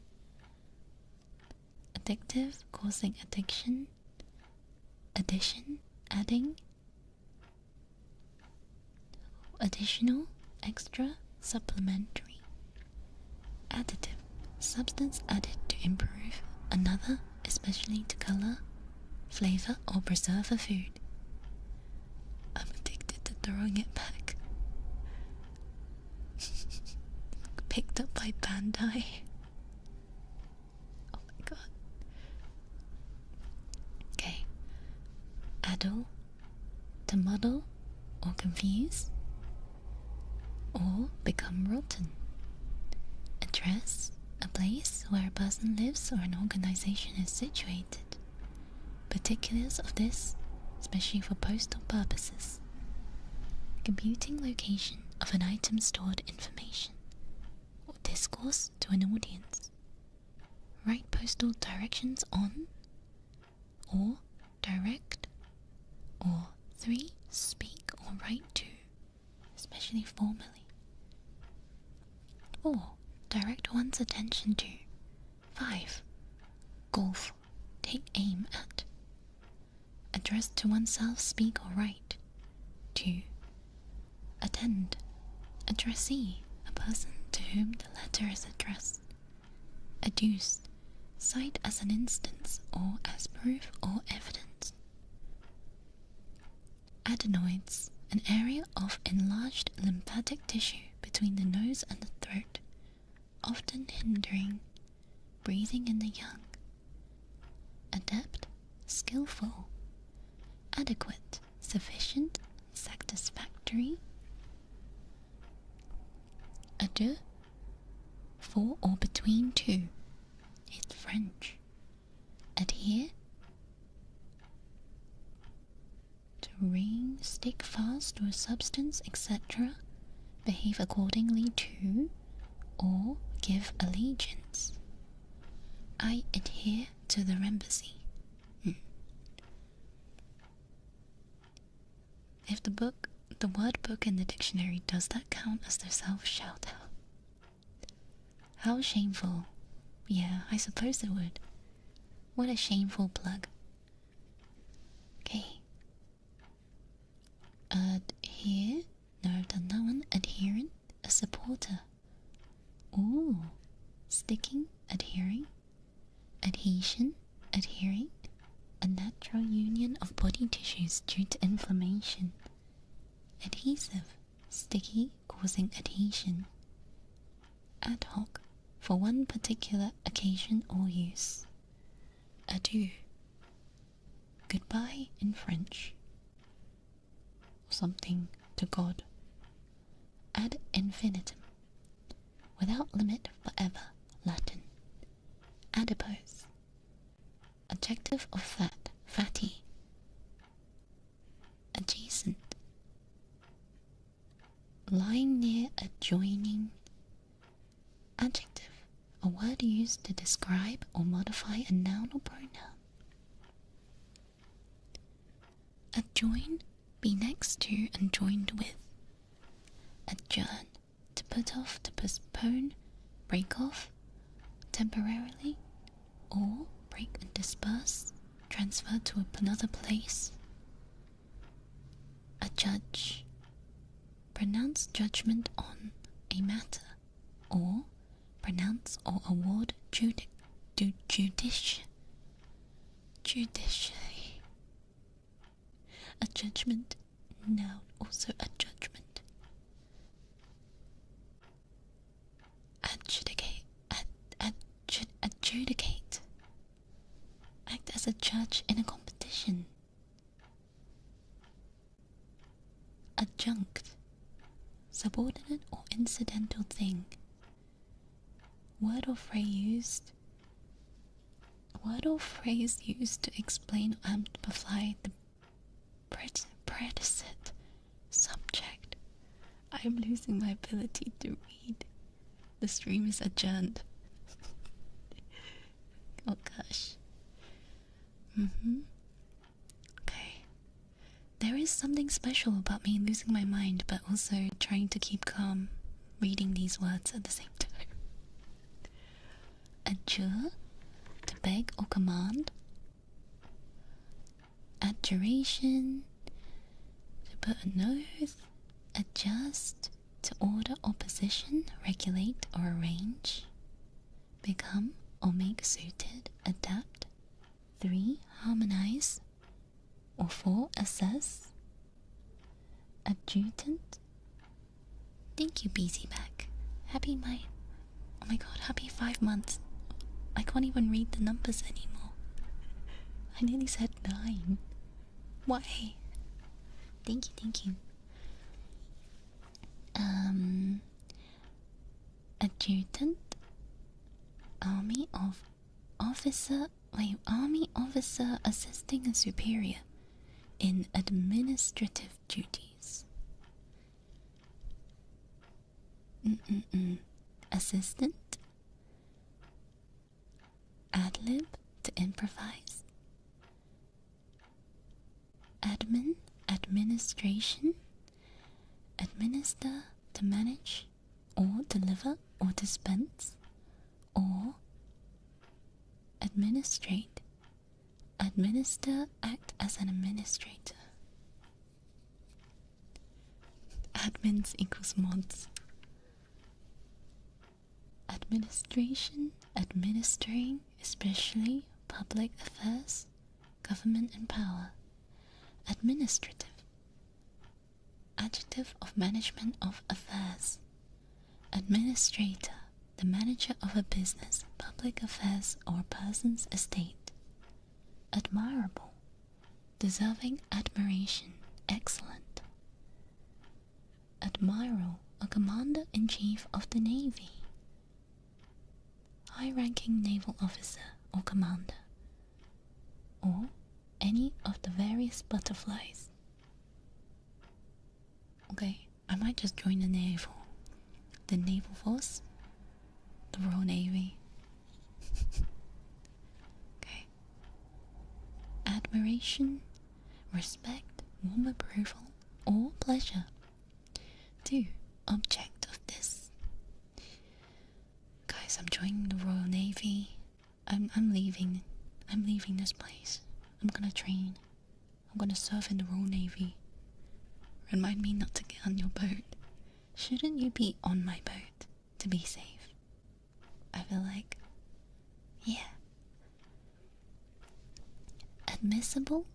Addictive, causing addiction. Addition, adding. Additional, extra, supplementary. Additive, substance added to improve another, especially to color, flavor, or preserve a food. I'm addicted to throwing it back. Picked up by Bandai. Oh my god. Okay. Addle, to muddle or confuse, or become rotten. Address, a place where a person lives or an organization is situated. Particulars of this, especially for postal purposes. Computing location of an item's stored information. Discourse to an audience. Write postal directions on, or direct, or 3. Speak or write to, especially formally. 4. Direct one's attention to. 5. Golf, take aim at. Address to oneself, speak or write. 2. Attend, addressee, a person to whom the letter is addressed. Adduce, cite as an instance or as proof or evidence. Adenoids, an area of enlarged lymphatic tissue between the nose and the throat, often hindering breathing in the young. Adept, skillful. Adequate, sufficient, satisfactory. Adieu, for or between two. It's French. Adhere, to ring, stick fast to a substance, etc. Behave accordingly to, or give allegiance. I adhere to the embassy. If the word book in the dictionary, does that count as their self-shout out? How shameful. Yeah, I suppose it would. What a shameful plug. Okay. Adhere. No, I've done that one. Adherent. A supporter. Ooh. Sticking. Adhering. Adhesion. Adhering. A natural union of body tissues due to inflammation. Adhesive, sticky, causing adhesion. Ad hoc, for one particular occasion or use. Adieu. Goodbye in French. Something to God. Ad infinitum. Without limit forever. Latin. Adipose. Adjective of fat, fatty. Adjacent. Lying near, adjoining. Adjective. A word used to describe or modify a noun or pronoun. Adjoin, be next to and joined with. Adjourn, to put off, to postpone, break off, temporarily, or break and disperse, transfer to another place. Adjudge, pronounce judgment on a matter, or pronounce or award judicially. A judgment, noun, also a judgment. Adjudicate. Act as a judge in a competition. Adjunct. Subordinate or incidental thing. Word or phrase used to explain or amplify the predicate subject. I am losing my ability to read. The stream is adjourned. Oh gosh. Okay. There is something special about me losing my mind, but also trying to keep calm, reading these words at the same time. Adjure, to beg or command. Adjuration, to put an oath. Adjust, to order or position, regulate or arrange. Become or make suited, adapt. 3. Harmonize. Or 4. Assess. Adjutant. Thank you, BZBack. Happy oh my god, happy 5 months. I can't even read the numbers anymore. I nearly said 9. Why? Thank you. Adjutant. Army officer assisting a superior in administrative duties. Assistant. Ad-lib, to improvise. Admin, administration. Administer, to manage or deliver or dispense. Or administrate. Administer, act as an administrator. Admins equals mods. Administration, administering, especially public affairs, government and power. Administrative. Adjective of management of affairs. Administrator, the manager of a business, public affairs, or a person's estate. Admirable, deserving admiration, excellent. Admiral, a commander-in-chief of the Navy. High-ranking naval officer or commander. Or any of the various butterflies. Okay, I might just join the naval. The naval force. The Royal Navy. Okay. Admiration, respect, warm approval, or pleasure. 2. Object of this. Guys, I'm joining the Royal Navy. I'm leaving. I'm leaving this place. I'm gonna train. I'm gonna serve in the Royal Navy. Remind me not to get on your boat. Shouldn't you be on my boat to be safe? I feel like, yeah. admissible,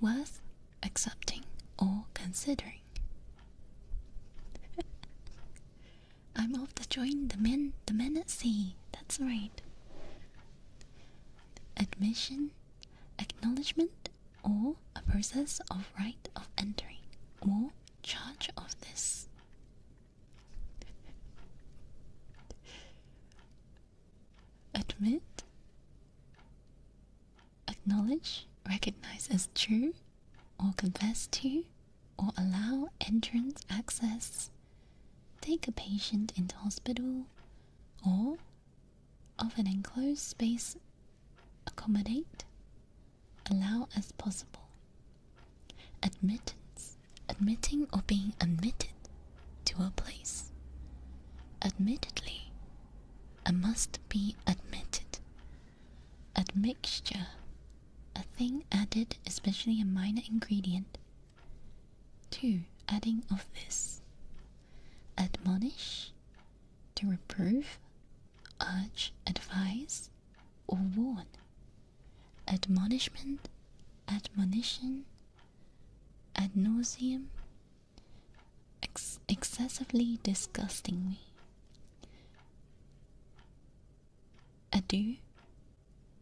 worth accepting or considering. I'm off to join the men at sea. That's right. Admission, acknowledgement, or a process of right of entering, or charge of this. Admit, acknowledge, recognize as true, or confess to, or allow entrance access. Take a patient into hospital, or of an enclosed space accommodate, allow as possible. Admittance, admitting or being admitted to a place. Admittedly, a must be admitted. Admixture, a thing added, especially a minor ingredient. 2. Adding of this. Admonish, to reprove, urge, advise, or warn. Admonishment, admonition, ad nauseam, excessively disgustingly. Ado,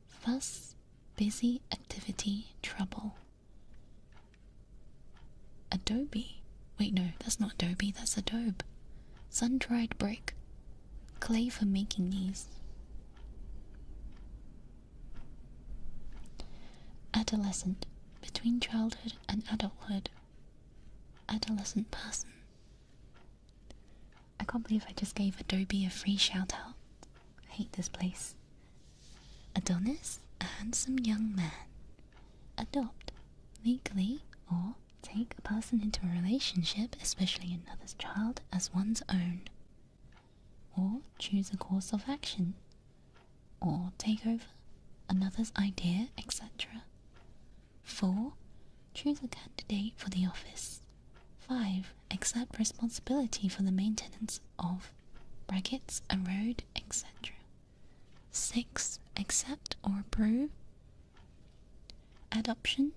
fuss, busy activity, trouble. Adobe, wait no, that's not adobe, that's adobe. Sun-dried brick, clay for making these. Adolescent, between childhood and adulthood. Adolescent person. I can't believe I just gave Adobe a free shout out. I hate this place. Adonis, a handsome young man. Adopt, legally, or take a person into a relationship, especially another's child, as one's own. Or choose a course of action. Or take over another's idea, etc. 4. Choose a candidate for the office. 5. Accept responsibility for the maintenance of brackets, a road, etc. 6. Accept or approve. Adoption,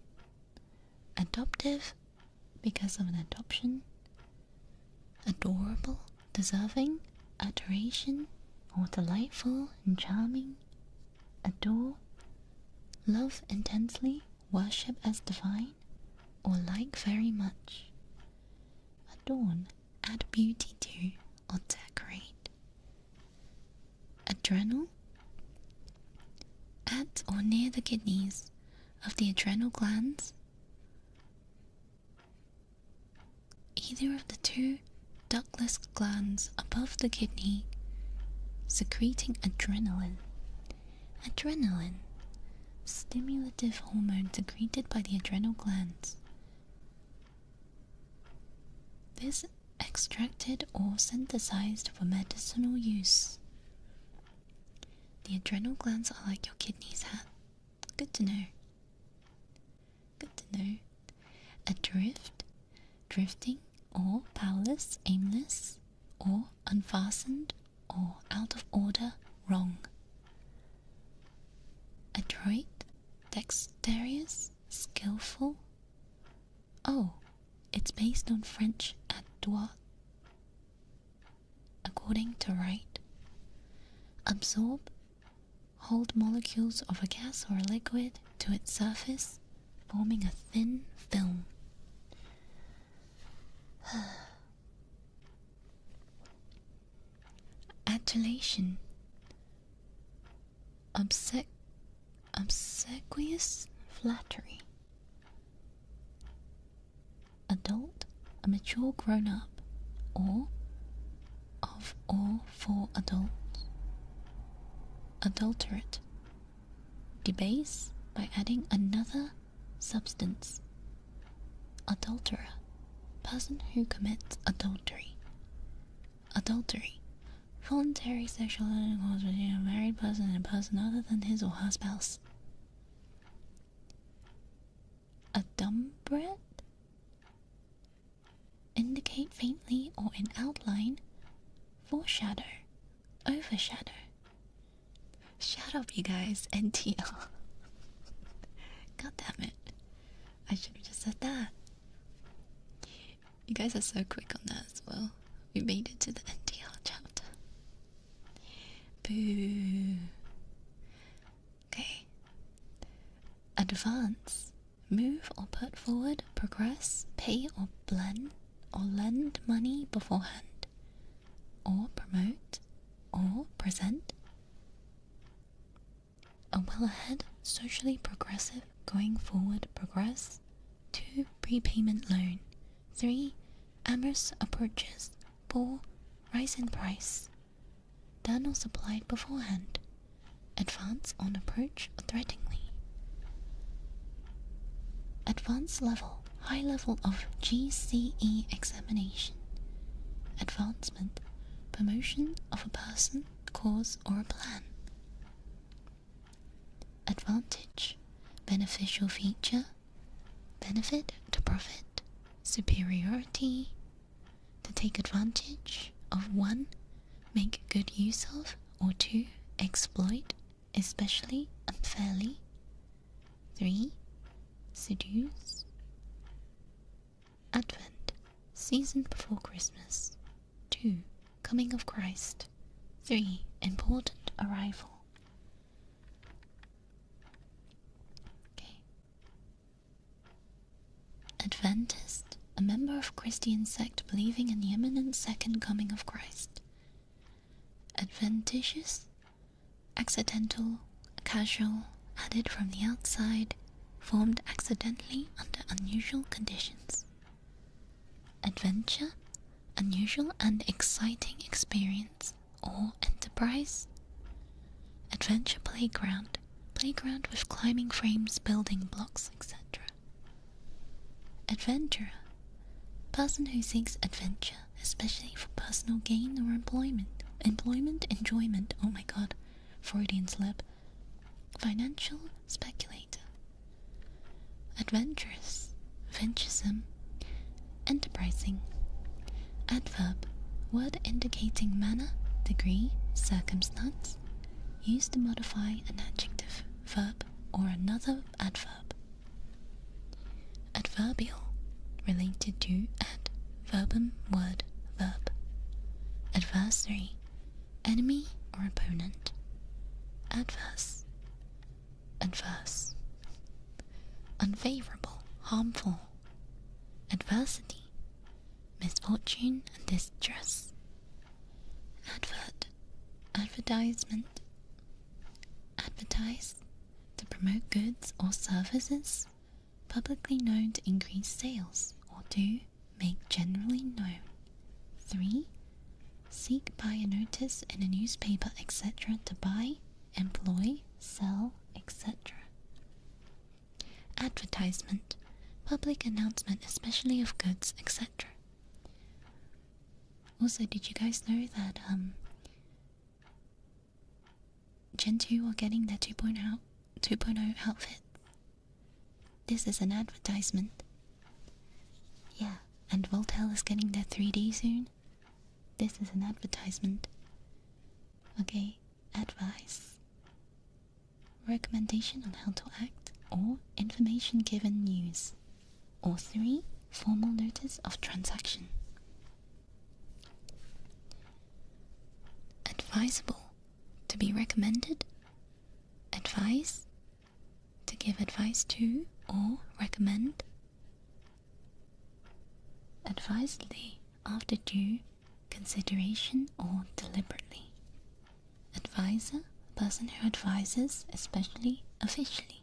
adoptive, because of an adoption. Adorable, deserving, adoration, or delightful and charming. Adore, love intensely, worship as divine, or like very much. Adorn, add beauty to, or decorate. Adrenal, at or near the kidneys of the adrenal glands. Either of the two ductless glands above the kidney, secreting adrenaline. Adrenaline, stimulative hormone secreted by the adrenal glands. This extracted or synthesized for medicinal use. The adrenal glands are like your kidneys have. Good to know. Good to know. Adrift, drifting, or powerless, aimless, or unfastened, or out of order, wrong. Adroit, dexterous, skillful. Oh, it's based on French adroit, according to Wright. Absorb, hold molecules of a gas or a liquid to its surface, forming a thin film. Adulation, obsequious flattery. Adult, a mature grown-up, or of or for adults. Adulterate, debase by adding another substance. Adulterer, person who commits adultery. Adultery, voluntary sexual intercourse between a married person and a person other than his or her spouse. Adumbret, indicate faintly or in outline, foreshadow, overshadow. Shut up, you guys. NTL. God damn guys are so quick on that as well. We made it to the NTR chapter. Boo. Okay. Advance. Move or put forward, progress, pay or lend money beforehand. Or promote or present. A well ahead, socially progressive, going forward, progress. 2. Prepayment loan. 3. Amorous approaches. 4. Rise in price. Done or supplied beforehand. Advance on approach threateningly. Advanced level. High level of GCE examination. Advancement. Promotion of a person, cause, or a plan. Advantage. Beneficial feature. Benefit to profit. Superiority. To take advantage of. 1. Make good use of. Or 2. Exploit, especially unfairly. 3. Seduce. Advent. Season before Christmas. 2. Coming of Christ. 3. Important arrival. Okay. Adventist. A member of Christian sect believing in the imminent second coming of Christ. Adventitious. Accidental, casual, added from the outside, formed accidentally under unusual conditions. Adventure. Unusual and exciting experience or enterprise. Adventure playground. Playground with climbing frames, building blocks, etc. Adventurer. Person who seeks adventure, especially for personal gain or employment. Enjoyment. Oh my god. Freudian slip. Financial speculator. Adventurous. Venturesome. Enterprising. Adverb. Word indicating manner, degree, circumstance. Used to modify an adjective, verb, or another adverb. Adverbial. Related to ad. Verbum, word, verb. Adversary. Enemy or opponent. Adverse. Adverse. Unfavorable, harmful. Adversity. Misfortune and distress. Advert. Advertisement. Advertise. To promote goods or services. Publicly known to increase sales or to make generally known. 3. Seek by a notice in a newspaper, etc. to buy, employ, sell, etc. Advertisement. Public announcement, especially of goods, etc. Also, did you guys know that Gen 2 are getting their 2.0 outfit? This is an advertisement. Yeah, and Voltaire is getting their 3D soon. This is an advertisement. Okay, advice. Recommendation on how to act, or information given news. Or 3. Formal notice of transaction. Advisable. To be recommended. Advise. To give advice to or recommend. Advisedly, after due consideration or deliberately. Advisor. Person who advises, especially officially.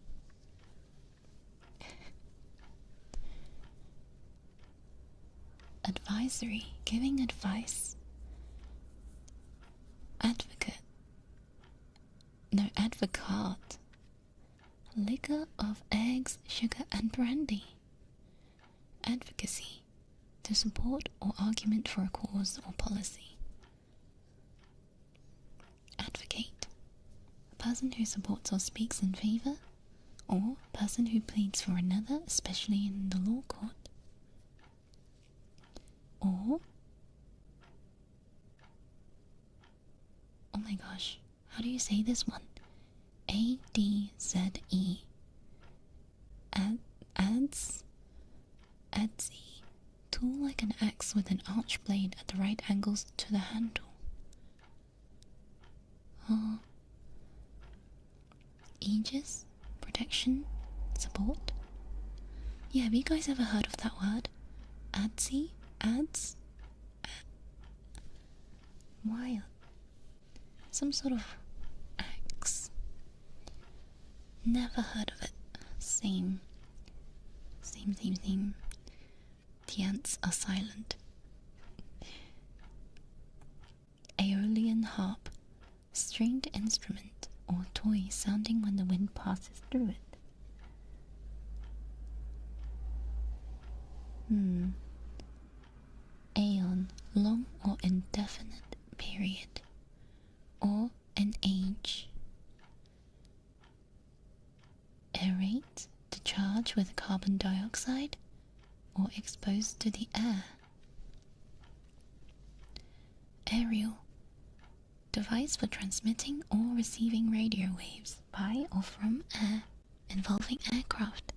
Advisory. Giving advice. Advocate. No, advocate. Liquor of eggs, sugar and brandy. Advocacy. To support or argument for a cause or policy. Advocate. A person who supports or speaks in favor, or person who pleads for another, especially in the law court. Or, oh my gosh, how do you say this one? ADZE. Adsy. tool like an axe with an arch blade at the right angles to the handle. Aegis? Protection? Support? Yeah, have you guys ever heard of that word? Adsy? Ads? Why? Some sort of axe. Never heard of it. Same. The ants are silent. Aeolian harp. Stringed instrument or toy sounding when the wind passes through it. Aeon, long or indefinite period, or an age. Aerate, to charge with carbon dioxide or exposed to the air. Aerial, device for transmitting or receiving radio waves by or from air, involving aircraft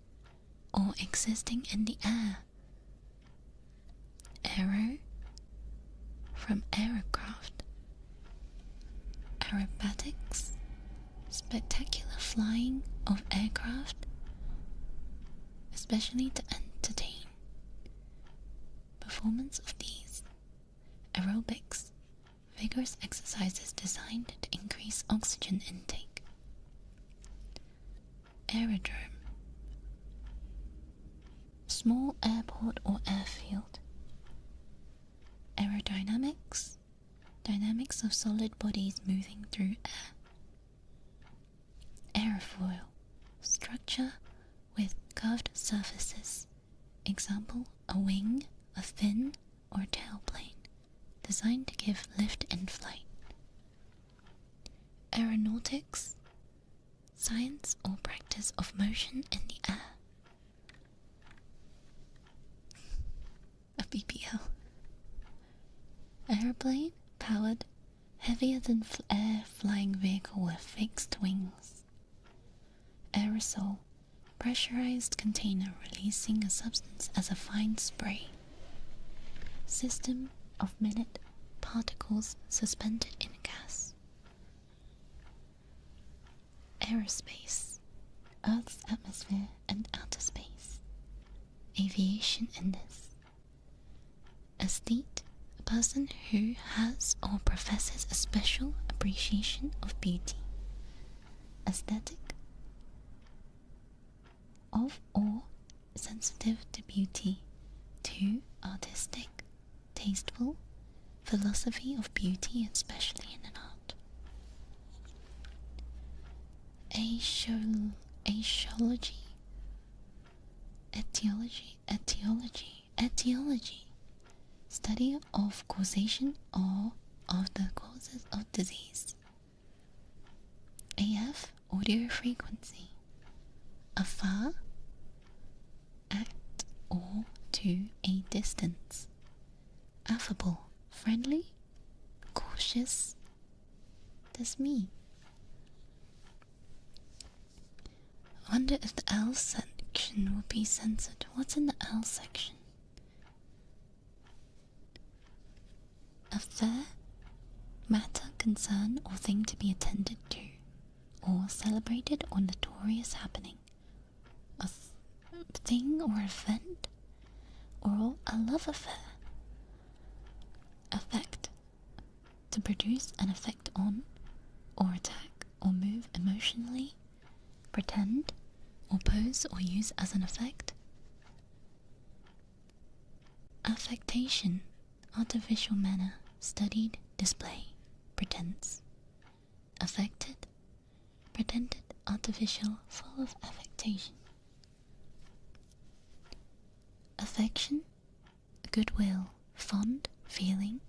or existing in the air. Aero, from aircraft. Aerobatics, spectacular flying of aircraft, especially to entertain. Performance of these. Aerobics, vigorous exercises designed to increase oxygen intake. Aerodrome, small airport or airfield. Aerodynamics, dynamics of solid bodies moving through air. Aerofoil, structure with curved surfaces. Example, a wing, a fin, or tailplane, designed to give lift in flight. Aeronautics, science or practice of motion in the air. A BPL. Aeroplane, powered, heavier than air flying vehicle with fixed wings. Aerosol, pressurized container releasing a substance as a fine spray. System of minute particles suspended in gas. Aerospace, Earth's atmosphere and outer space. Aviation in this. Aesthete, a person who has or professes a special appreciation of beauty. Aesthetic, of or sensitive to beauty. 2. Artistic, tasteful, philosophy of beauty, especially in an art. Etiology, study of causation or of the causes of disease. AF, audio frequency, afar, at or to a distance. Affable, friendly, cautious. That's me. I wonder if the L section will be censored. What's in the L section? Affair, matter, concern, or thing to be attended to, or celebrated or notorious happening. A thing or event, or a love affair. Affect, to produce an effect on, or attack, or move emotionally, pretend, or pose or use as an effect. Affectation, artificial manner, studied, display, pretense. Affected, pretended, artificial, full of affectation. Affection, goodwill, fond, feeling.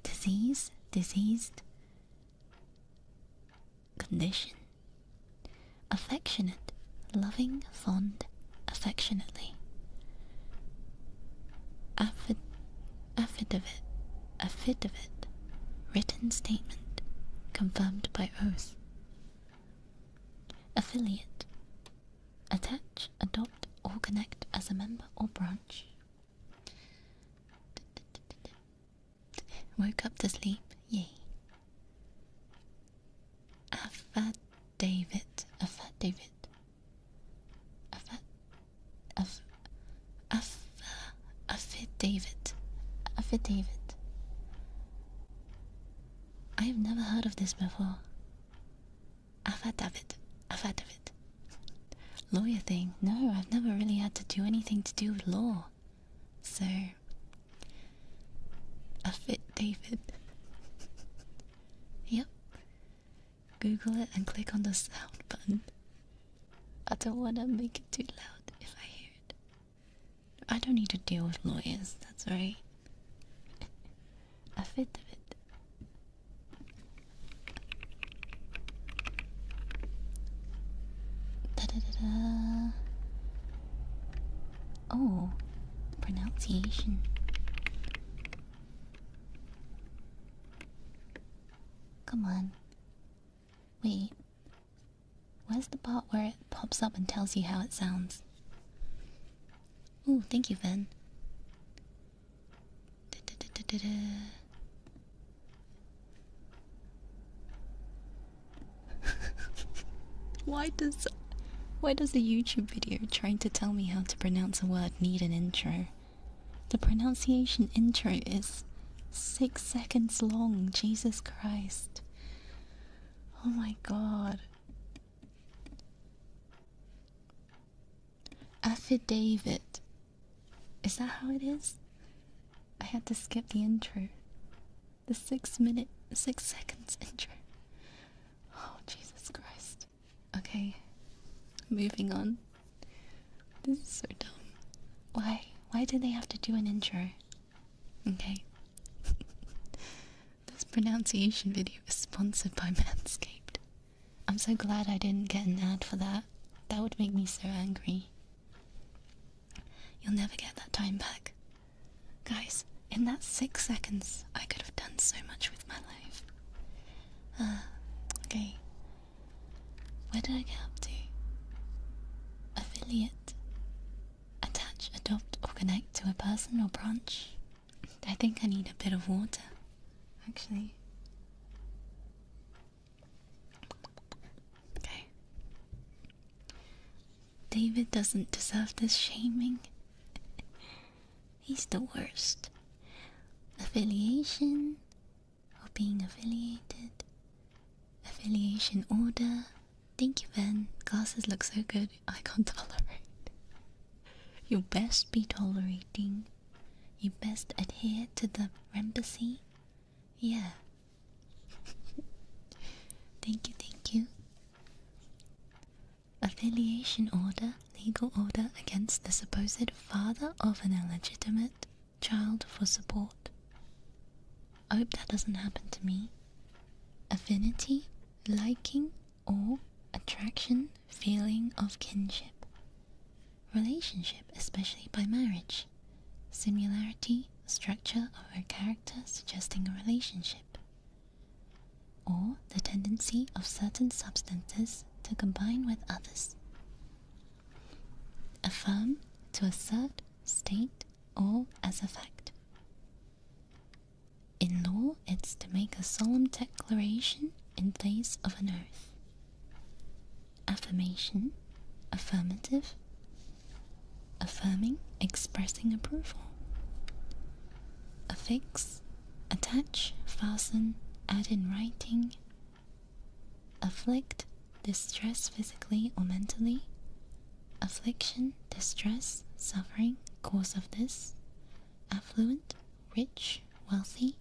Disease, diseased, condition. Affectionate, loving, fond, affectionately. Affidavit, written statement, confirmed by oath. Affiliate, attach, adopt, or connect as a member or branch. Woke up to sleep. Yay. Affidavit. Affidavit. Affidavit. Affidavit. I have never heard of this before. Affidavit. Affidavit. Lawyer thing. No, I've never really had to do anything to do with law. So, affidavit. Yep. Google it and click on the sound button. I don't want to make it too loud if I hear it. I don't need to deal with lawyers, that's right. Affidavit. Da-da-da-da. Oh, pronunciation. Come on. Wait. Where's the part where it pops up and tells you how it sounds? Ooh, thank you, Ven. Why does a YouTube video trying to tell me how to pronounce a word need an intro? The pronunciation intro is 6 seconds long. Jesus Christ. Oh my god. Affidavit. Is that how it is? I had to skip the intro. The 6 seconds intro. Oh, Jesus Christ. Okay. Moving on. This is so dumb. Why? Why do they have to do an intro? Okay. This pronunciation video is sponsored by Manscaped. I'm so glad I didn't get an ad for that. That would make me so angry. You'll never get that time back. Guys, in that 6 seconds, I could have done so much with my life. Okay. Where did I get up to? Affiliate. Attach, adopt, or connect to a person or branch. I think I need a bit of water, actually. Okay. David doesn't deserve this shaming. He's the worst. Affiliation, or being affiliated. Affiliation order. Thank you, Ben. Glasses look so good. I can't tolerate. You best be tolerating. You best adhere to the embassy. Yeah. Thank you, thank you. Affiliation order, legal order against the supposed father of an illegitimate child for support. I hope that doesn't happen to me. Affinity, liking, or attraction, feeling of kinship. Relationship, especially by marriage. Similarity, structure of a character suggesting a relationship. Or the tendency of certain substances to combine with others. Affirm, to assert, state, or as a fact. In law, it's to make a solemn declaration in place of an oath. Affirmation, affirmative, affirming, expressing approval. Affix, attach, fasten, add in writing. Afflict, distress physically or mentally. Affliction, distress, suffering, cause of this. Affluent, rich, wealthy.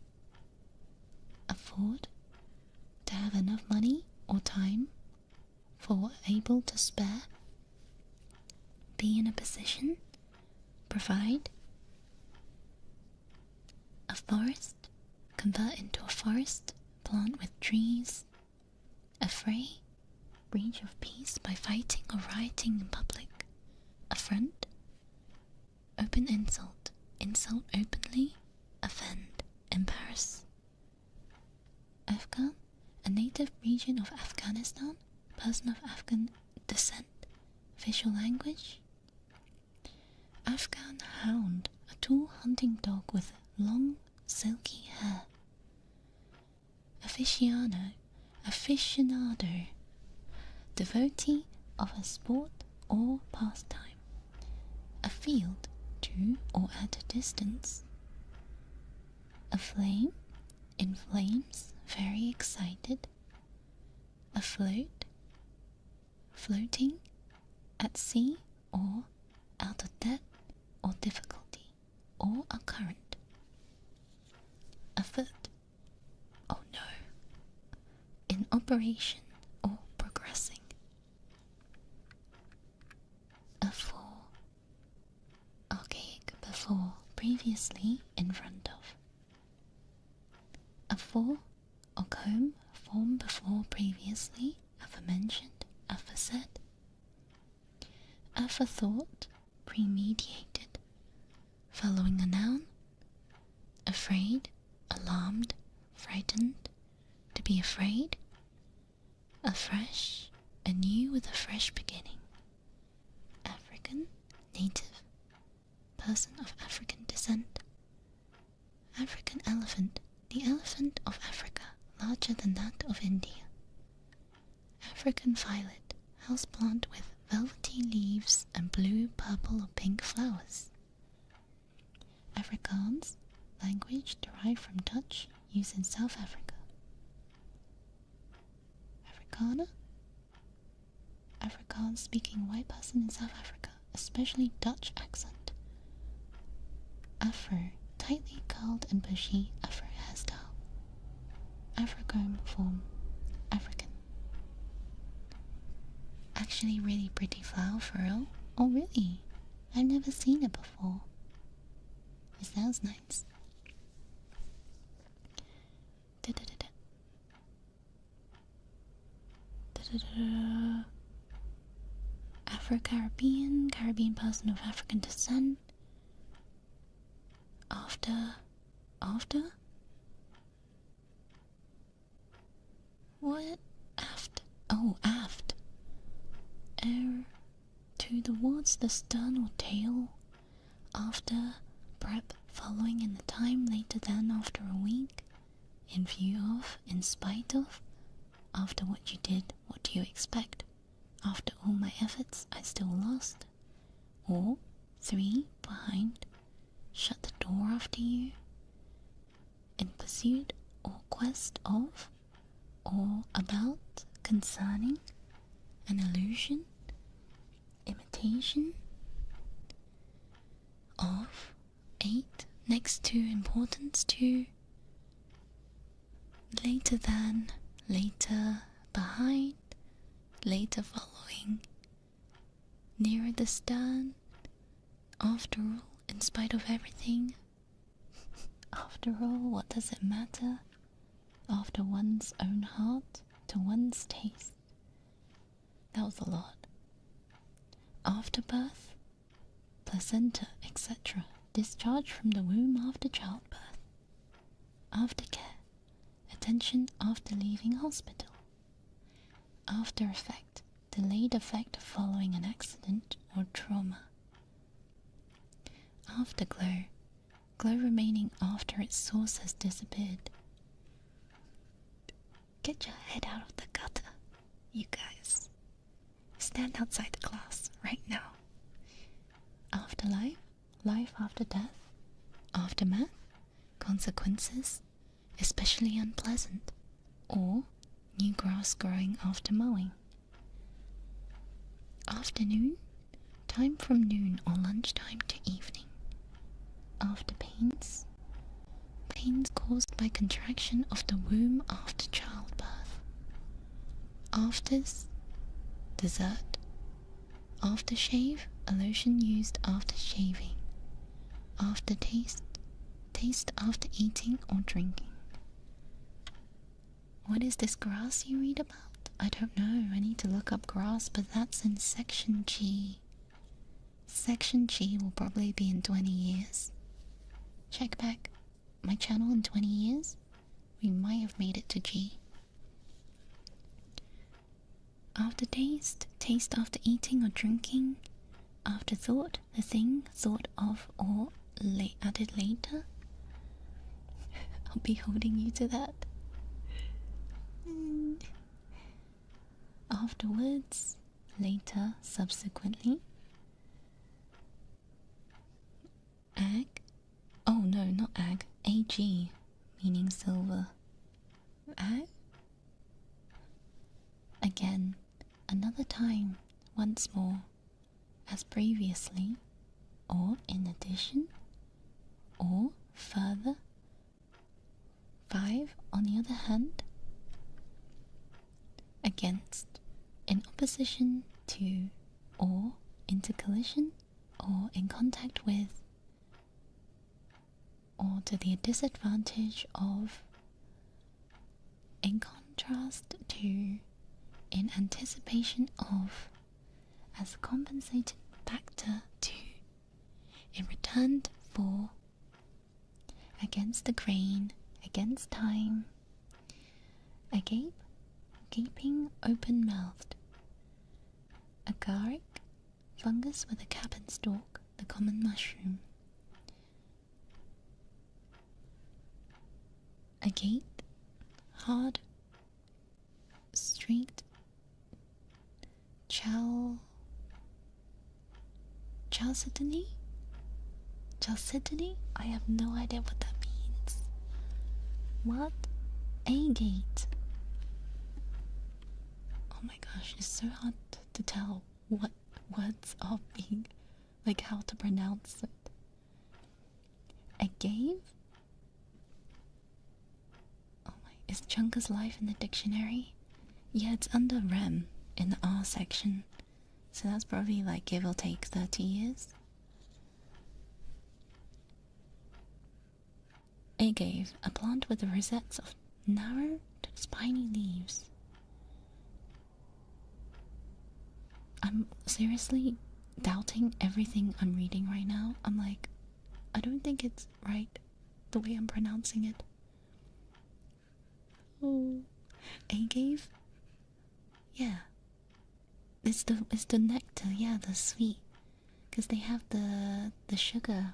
Afford, to have enough money or time for able to spare. Be in a position, provide. A forest, convert into a forest, plant with trees. Affray, breach of peace by fighting or rioting in public. Affront, open insult, insult openly, offend, embarrass. Afghan, a native region of Afghanistan, person of Afghan descent, official language. Afghan hound, a tall hunting dog with long, silky hair, aficionado, devotee of a sport or pastime, a field to or at a distance, a flame, in flames, very excited, afloat, floating, at sea or out of debt or difficulty, or a current, afoot, oh no, in operation or progressing, afore, archaic, before, previously, in front of, afore, or comb, form before, previously, aforementioned, aforesaid, aforethought, premeditated, following a noun, afraid, alarmed, frightened, to be afraid, afresh, anew with a fresh beginning, African, native, person of African descent, African elephant, the elephant of Africa, larger than that of India, African violet, houseplant with velvety leaves and blue, purple or pink flowers, Afrikaans, language derived from Dutch, used in South Africa, Afrikaner, Afrikaans speaking white person in South Africa, especially Dutch accent, Afro, tightly curled and bushy Afro hairstyle, Afrocomb form, African. Actually really pretty flower for real. Oh really? I've never seen it before. It sounds nice. Afro-Caribbean, Caribbean person of African descent. After? What? Aft. Oh, aft. Air to towards the stern or tail. After, prep, following in the time, later than, after a week. In view of, in spite of. After what you did, what do you expect? After all my efforts, I still lost. Or, 3, behind. Shut the door after you. In pursuit or quest of, or about, concerning, an illusion, imitation, of, 8, next to, importance to, later than, later, behind, later following, nearer the stern, after all, in spite of everything, after all, what does it matter? After one's own heart, to one's taste. That was a lot. Afterbirth, placenta, etc. Discharge from the womb after childbirth. Aftercare, attention after leaving hospital. After effect, delayed effect following an accident or trauma. Afterglow, glow remaining after its source has disappeared. Get your head out of the gutter, you guys. Stand outside the class right now. Afterlife, life after death. Aftermath, consequences, especially unpleasant. Or new grass growing after mowing. Afternoon, time from noon or lunchtime to evening. After pains, pains caused by contraction of the womb after childbirth. Afters, dessert. Aftershave, a lotion used after shaving. Aftertaste, taste after eating or drinking. What is this grass you read about? I don't know, I need to look up grass, but that's in section G. Section G will probably be in 20 years. Check back my channel in 20 years. We might have made it to G. Aftertaste, taste after eating or drinking. Afterthought, the thing thought of or added later. I'll be holding you to that. Afterwards, later, subsequently. Ag? Oh no, not ag. AG, meaning silver. Ag? Again, another time, once more, as previously, or in addition, or further. 5, on the other hand, against, in opposition to, or into collision, or in contact with, or to the disadvantage of, in contrast to, in anticipation of, as a compensating factor to, in return for, against the grain, against time, agape, gaping, open-mouthed, agaric, fungus with a cap and stalk, the common mushroom, agate, hard, streaked, chalcedony? Chalcedony? I have no idea what that means. What? Agate. Oh my gosh, it's so hard to tell what words are being, like how to pronounce it. Agave? Oh my, is Chunka's life in the dictionary? Yeah, it's under Rem in the R section. So that's probably like give or take 30 years. Agave, a plant with the rosettes of narrow to spiny leaves. I'm seriously doubting everything I'm reading right now. I'm like, I don't think it's right the way I'm pronouncing it. Oh, agave? Yeah. It's the nectar, yeah, the sweet. Because they have the sugar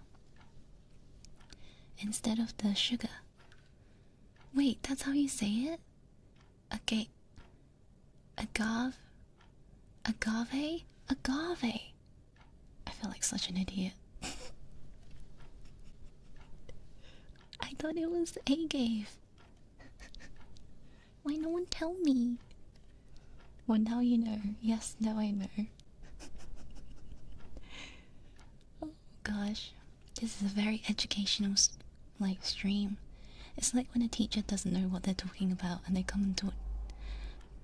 instead of the sugar. Wait, that's how you say it? Okay. Agave? Agave? Agave. I feel like such an idiot. I thought it was agave. Why no one tell me? Well, now you know. Yes, now I know. Oh gosh, this is a very educational like stream. It's like when a teacher doesn't know what they're talking about and they come to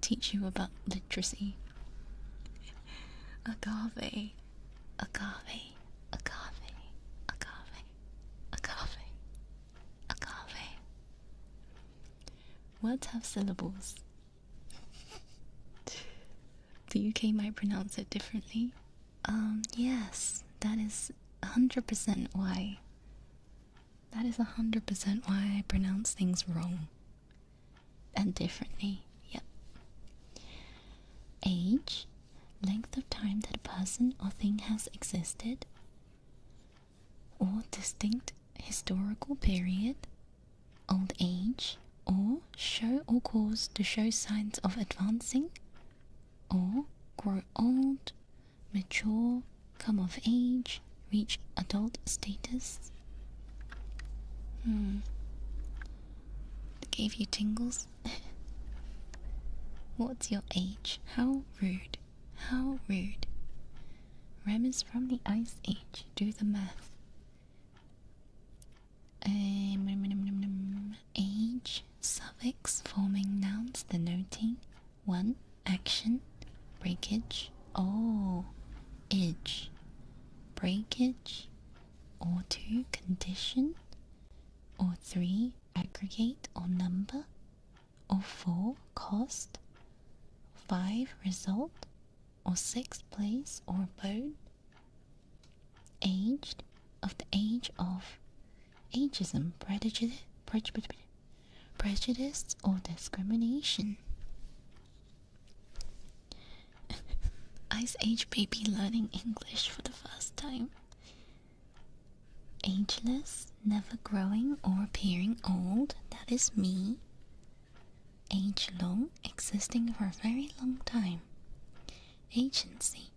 teach you about literacy. Agave, agave, agave, agave, agave, agave. Words have syllables. The UK might pronounce it differently. Yes, that is 100% why. That is 100% why I pronounce things wrong. And differently, yep. Age, length of time that a person or thing has existed, or distinct historical period, old age, or show or cause to show signs of advancing, or grow old, mature, come of age, reach adult status. Gave you tingles? What's your age? How rude. How rude. Rem is from the Ice Age. Do the math. Age, suffix forming nouns denoting 1. Action, breakage, age, breakage, or 2. Condition, or 3. Aggregate or number, or 4. Cost, 5. Result, or 6. Place or abode. Aged, of the age of ageism, prejudice or discrimination. Ice Age baby learning English for the first time. Ageless, never growing or appearing old, that is me. age long, existing for a very long time. Agency,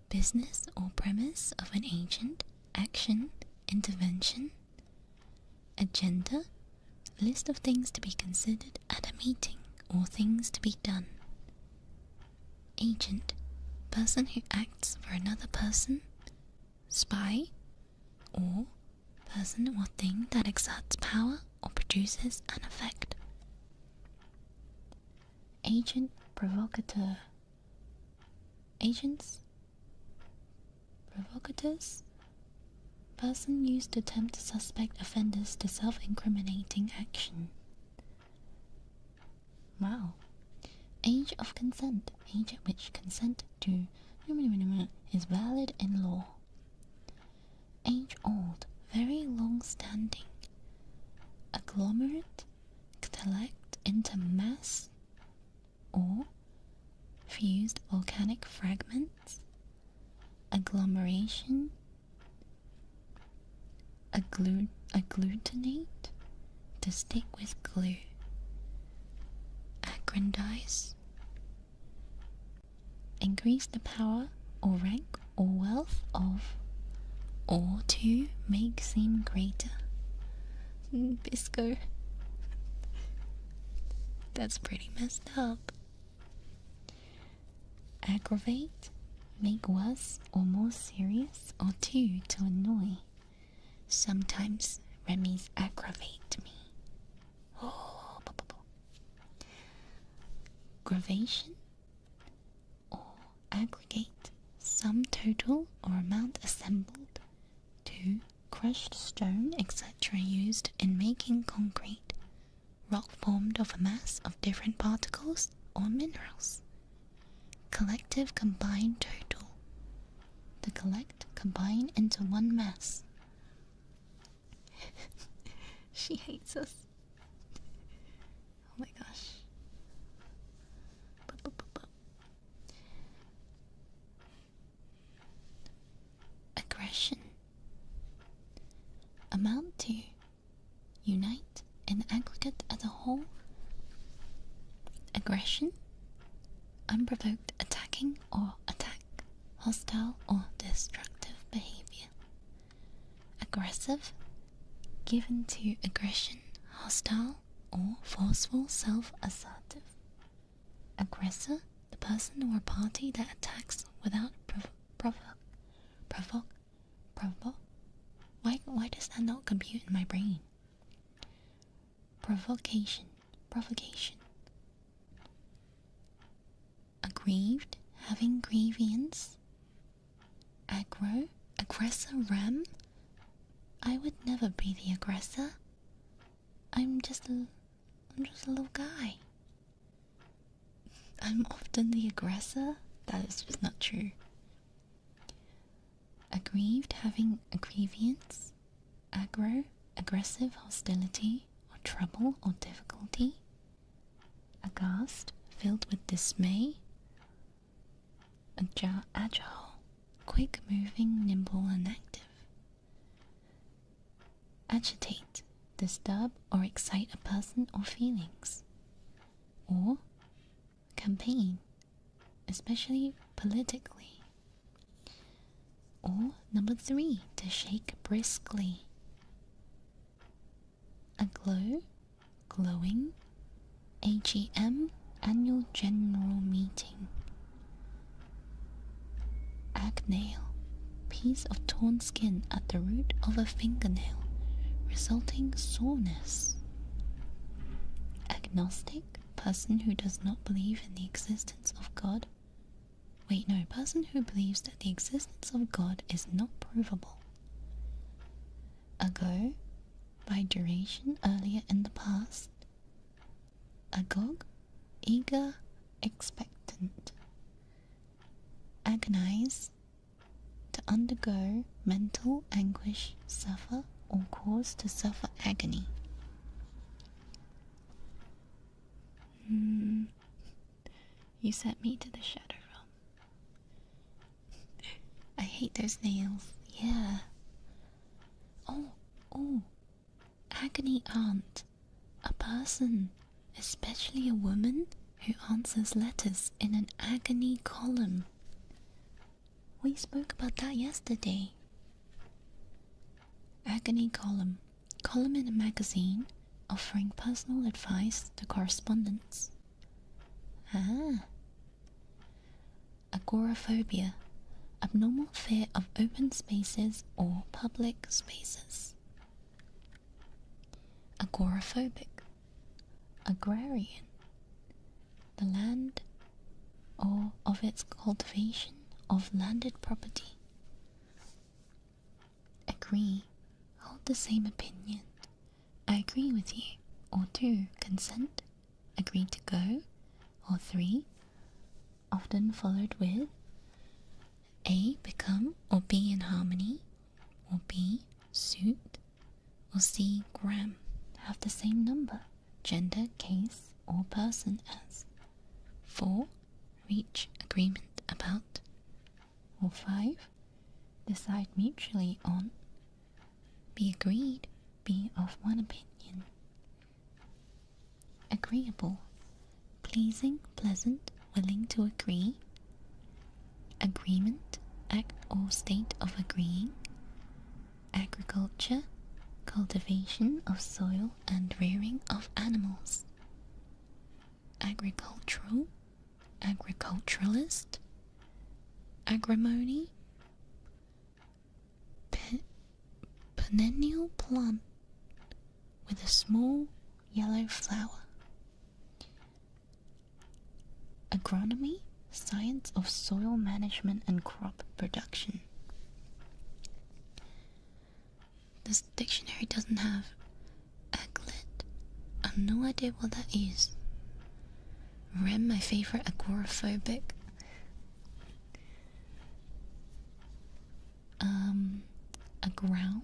business or premise of an agent, action, intervention. Agenda, list of things to be considered at a meeting or things to be done. Agent, person who acts for another person. Spy, or person or thing that exerts power or produces an effect. Agent, provocateur. Agents, provocateurs, person used to tempt suspect offenders to self-incriminating action. Wow. Age of consent, age at which consent to is valid in law. Age old, very long standing. Agglomerate, collect into mass or fused volcanic fragments. Agglomeration, agglutinate, to stick with glue. Aggrandize, increase the power or rank or wealth of, or to make seem greater. Bisco. That's pretty messed up. Aggravate, make worse or more serious, or to annoy. Sometimes Remy's aggravate me. Oh, gravation, or aggregate, sum total or amount assembled to crushed stone, etc. used in making concrete, rock formed of a mass of different particles or minerals. Collective combined total, to collect, combine into one mass. She hates us. Oh my gosh. Aggression, amount to, unite, in aggregate as a whole. Aggression, unprovoked attacking or attack, hostile or destructive behavior. Aggressive, given to aggression, hostile or forceful, self-assertive. Aggressor, the person or party that attacks without why does that not compute in my brain? Provocation, aggrieved, having grievance. Aggressor ram. I would never be the aggressor. I'm just a little guy. I'm often the aggressor. That is just not true. Aggrieved, having a grievance. Aggro, aggressive hostility or trouble or difficulty. Aghast, filled with dismay. Agile, quick moving, nimble and active. Agitate, disturb or excite a person or feelings. Or campaign, especially politically. Or number 3, to shake briskly. Aglow, glowing. AGM, annual general meeting. Agnail, piece of torn skin at the root of a fingernail, resulting soreness. Agnostic, person who does not believe in the existence of God. Wait, no, person who believes that the existence of God is not provable. Ago, by duration, earlier in the past. Agog, eager, expectant. Agonize, to undergo mental anguish, suffer, or cause to suffer agony. You sent me to the shadow realm. I hate those nails. Yeah. Oh, agony aunt. A person especially a woman who answers letters in an agony column. We spoke about that yesterday. Agony column. Column in a magazine offering personal advice to correspondents. Ah. Agoraphobia. Abnormal fear of open spaces or public spaces. Agoraphobic. Agrarian. The land or of its cultivation of landed property. Agree. Hold the same opinion. I agree with you. Or 2. Consent. Agree to go. Or 3. Often followed with A. Become or be in harmony. Or B. Suit. Or C. Gram. Have the same number, gender, case, or person as. 4. Reach agreement about. Or 5. Decide mutually on. Be agreed, be of one opinion. Agreeable. Pleasing, pleasant, willing to agree. Agreement, act or state of agreeing. Agriculture, cultivation of soil and rearing of animals. Agricultural, agriculturalist. Agrimony, perennial plant with a small yellow flower. Agronomy, science of soil management and crop production. This dictionary doesn't have aglet. I have no idea what that is. Rem, my favorite, agoraphobic. Aground.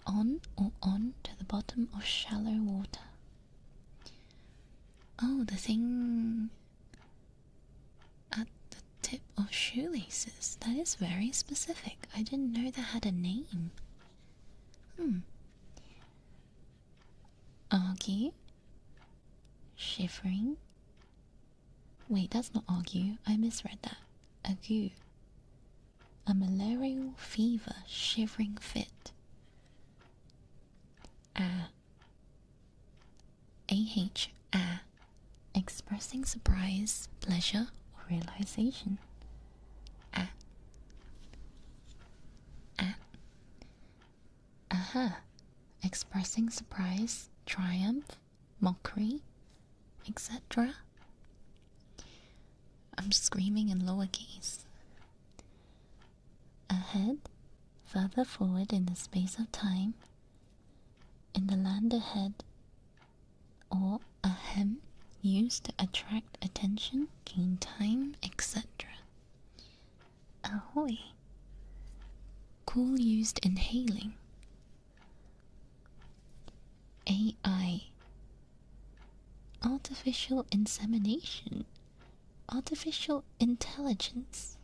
On or on to the bottom of shallow water. Oh, the thing at the tip of shoelaces. That is very specific. I didn't know that had a name. Argue. Shivering. Wait, that's not argue. I misread that. Ague. A malarial fever, shivering fit. A-H, expressing surprise, pleasure, or realization. Aha, expressing surprise, triumph, mockery, etc. I'm screaming in lowercase. Ahead, further forward in the space of time, in the land ahead, or ahem, used to attract attention, gain time, etc. Ahoy! Cool used in hailing. AI. Artificial insemination. Artificial intelligence.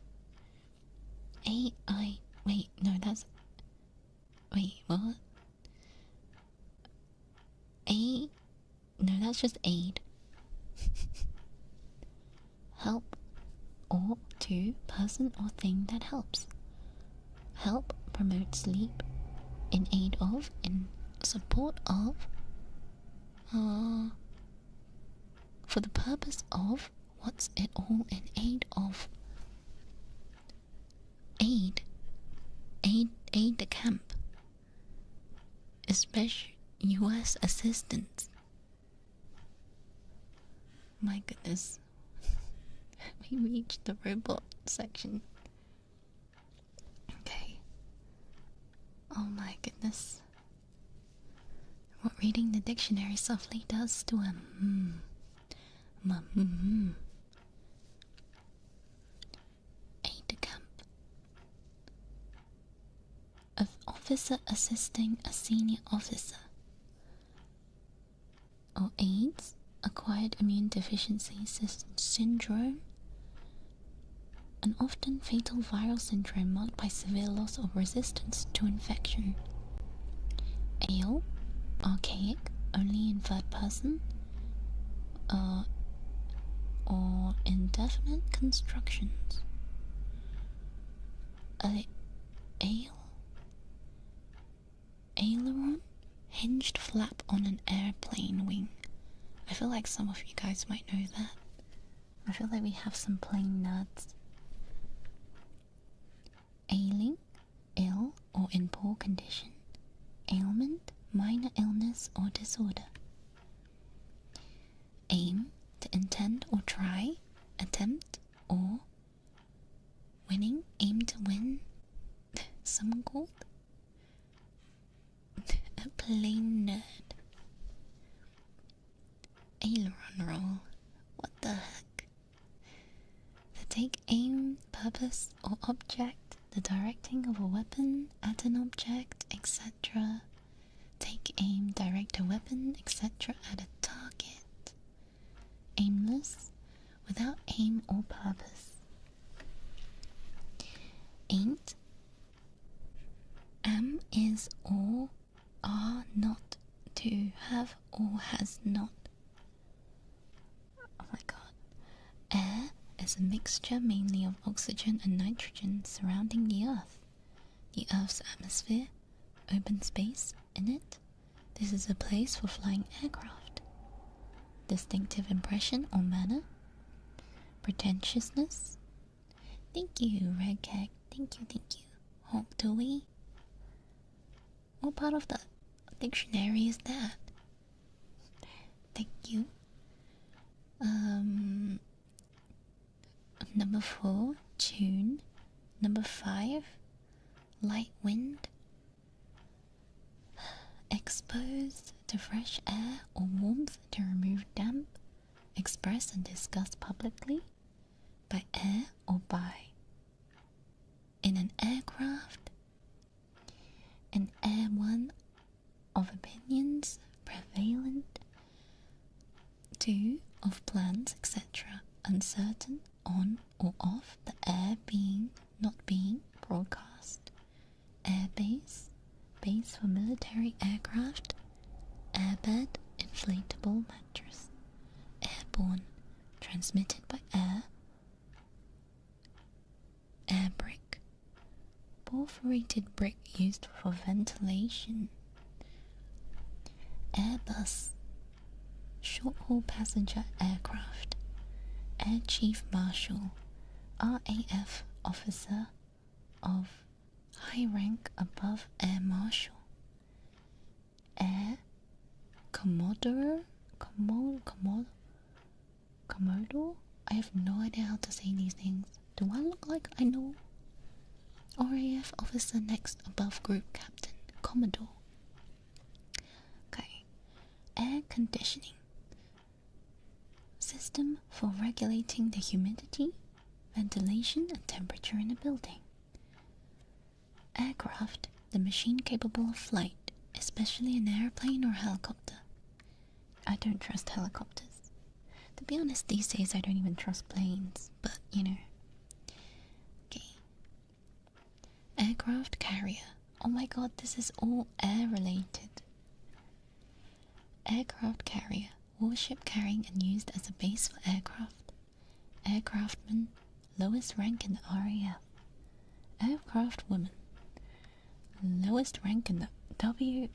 AI. Wait, no, that's. Wait, what? No, that's just aid. Help. Or to person or thing that helps. Help, promote sleep. In aid of, in support of. For the purpose of. What's it all in aid of? Aid the camp, especially US assistance. My goodness, we reached the robot section. Okay. Oh my goodness, what reading the dictionary softly does to a of officer assisting a senior officer. Or AIDS, acquired immune deficiency syndrome, an often fatal viral syndrome marked by severe loss of resistance to infection. Ale, archaic, only in third person, or indefinite constructions. Aileron, hinged flap on an airplane wing. I feel like some of you guys might know that. I feel like we have some plane nerds. Ailing, ill or in poor condition. Ailment, minor illness or disorder. Aim, to intend or try, attempt, or winning, aim to win. Someone called a plain nerd. Aileron roll. What the heck? To take aim, purpose, or object, the directing of a weapon at an object, etc. Take aim, direct a weapon, etc. at a target. Aimless, without aim or purpose. Ain't, am, is, or are not, to, have, or has not. Oh my god. Air is a mixture mainly of oxygen and nitrogen surrounding the Earth. The Earth's atmosphere, open space in it. This is a place for flying aircraft. Distinctive impression or manner. Pretentiousness. Thank you, Red Cake. Thank you. Hopefully. What part of the dictionary is that? Thank you. Number 4, tune. Number 5, light wind. Exposed to fresh air or warmth to remove damp. Express and discuss publicly. By air or by. In an aircraft. An air one of opinions prevalent. 2 of plans, etc. Uncertain on or off the air being, not being broadcast. Airbase, base for military aircraft. Airbed, inflatable mattress. Airborne, transmitted by air. Air brick, perforated brick used for ventilation. Airbus, short-haul passenger aircraft. Air Chief Marshal, RAF officer of high rank above Air Marshal. Air Commodore? Commodore? I have no idea how to say these things. Do I look like I know? RAF officer next above group captain. Commodore. Okay. Air conditioning. System for regulating the humidity, ventilation and temperature in a building. Aircraft, the machine capable of flight, especially an airplane or helicopter. I don't trust helicopters. To be honest, these days I don't even trust planes, but you know. Okay. Aircraft carrier. Oh my god, this is all air related. Aircraft carrier. Warship carrying and used as a base for aircraft. Aircraftman, lowest rank in the RAF. Aircraft woman, lowest rank in the WRAF.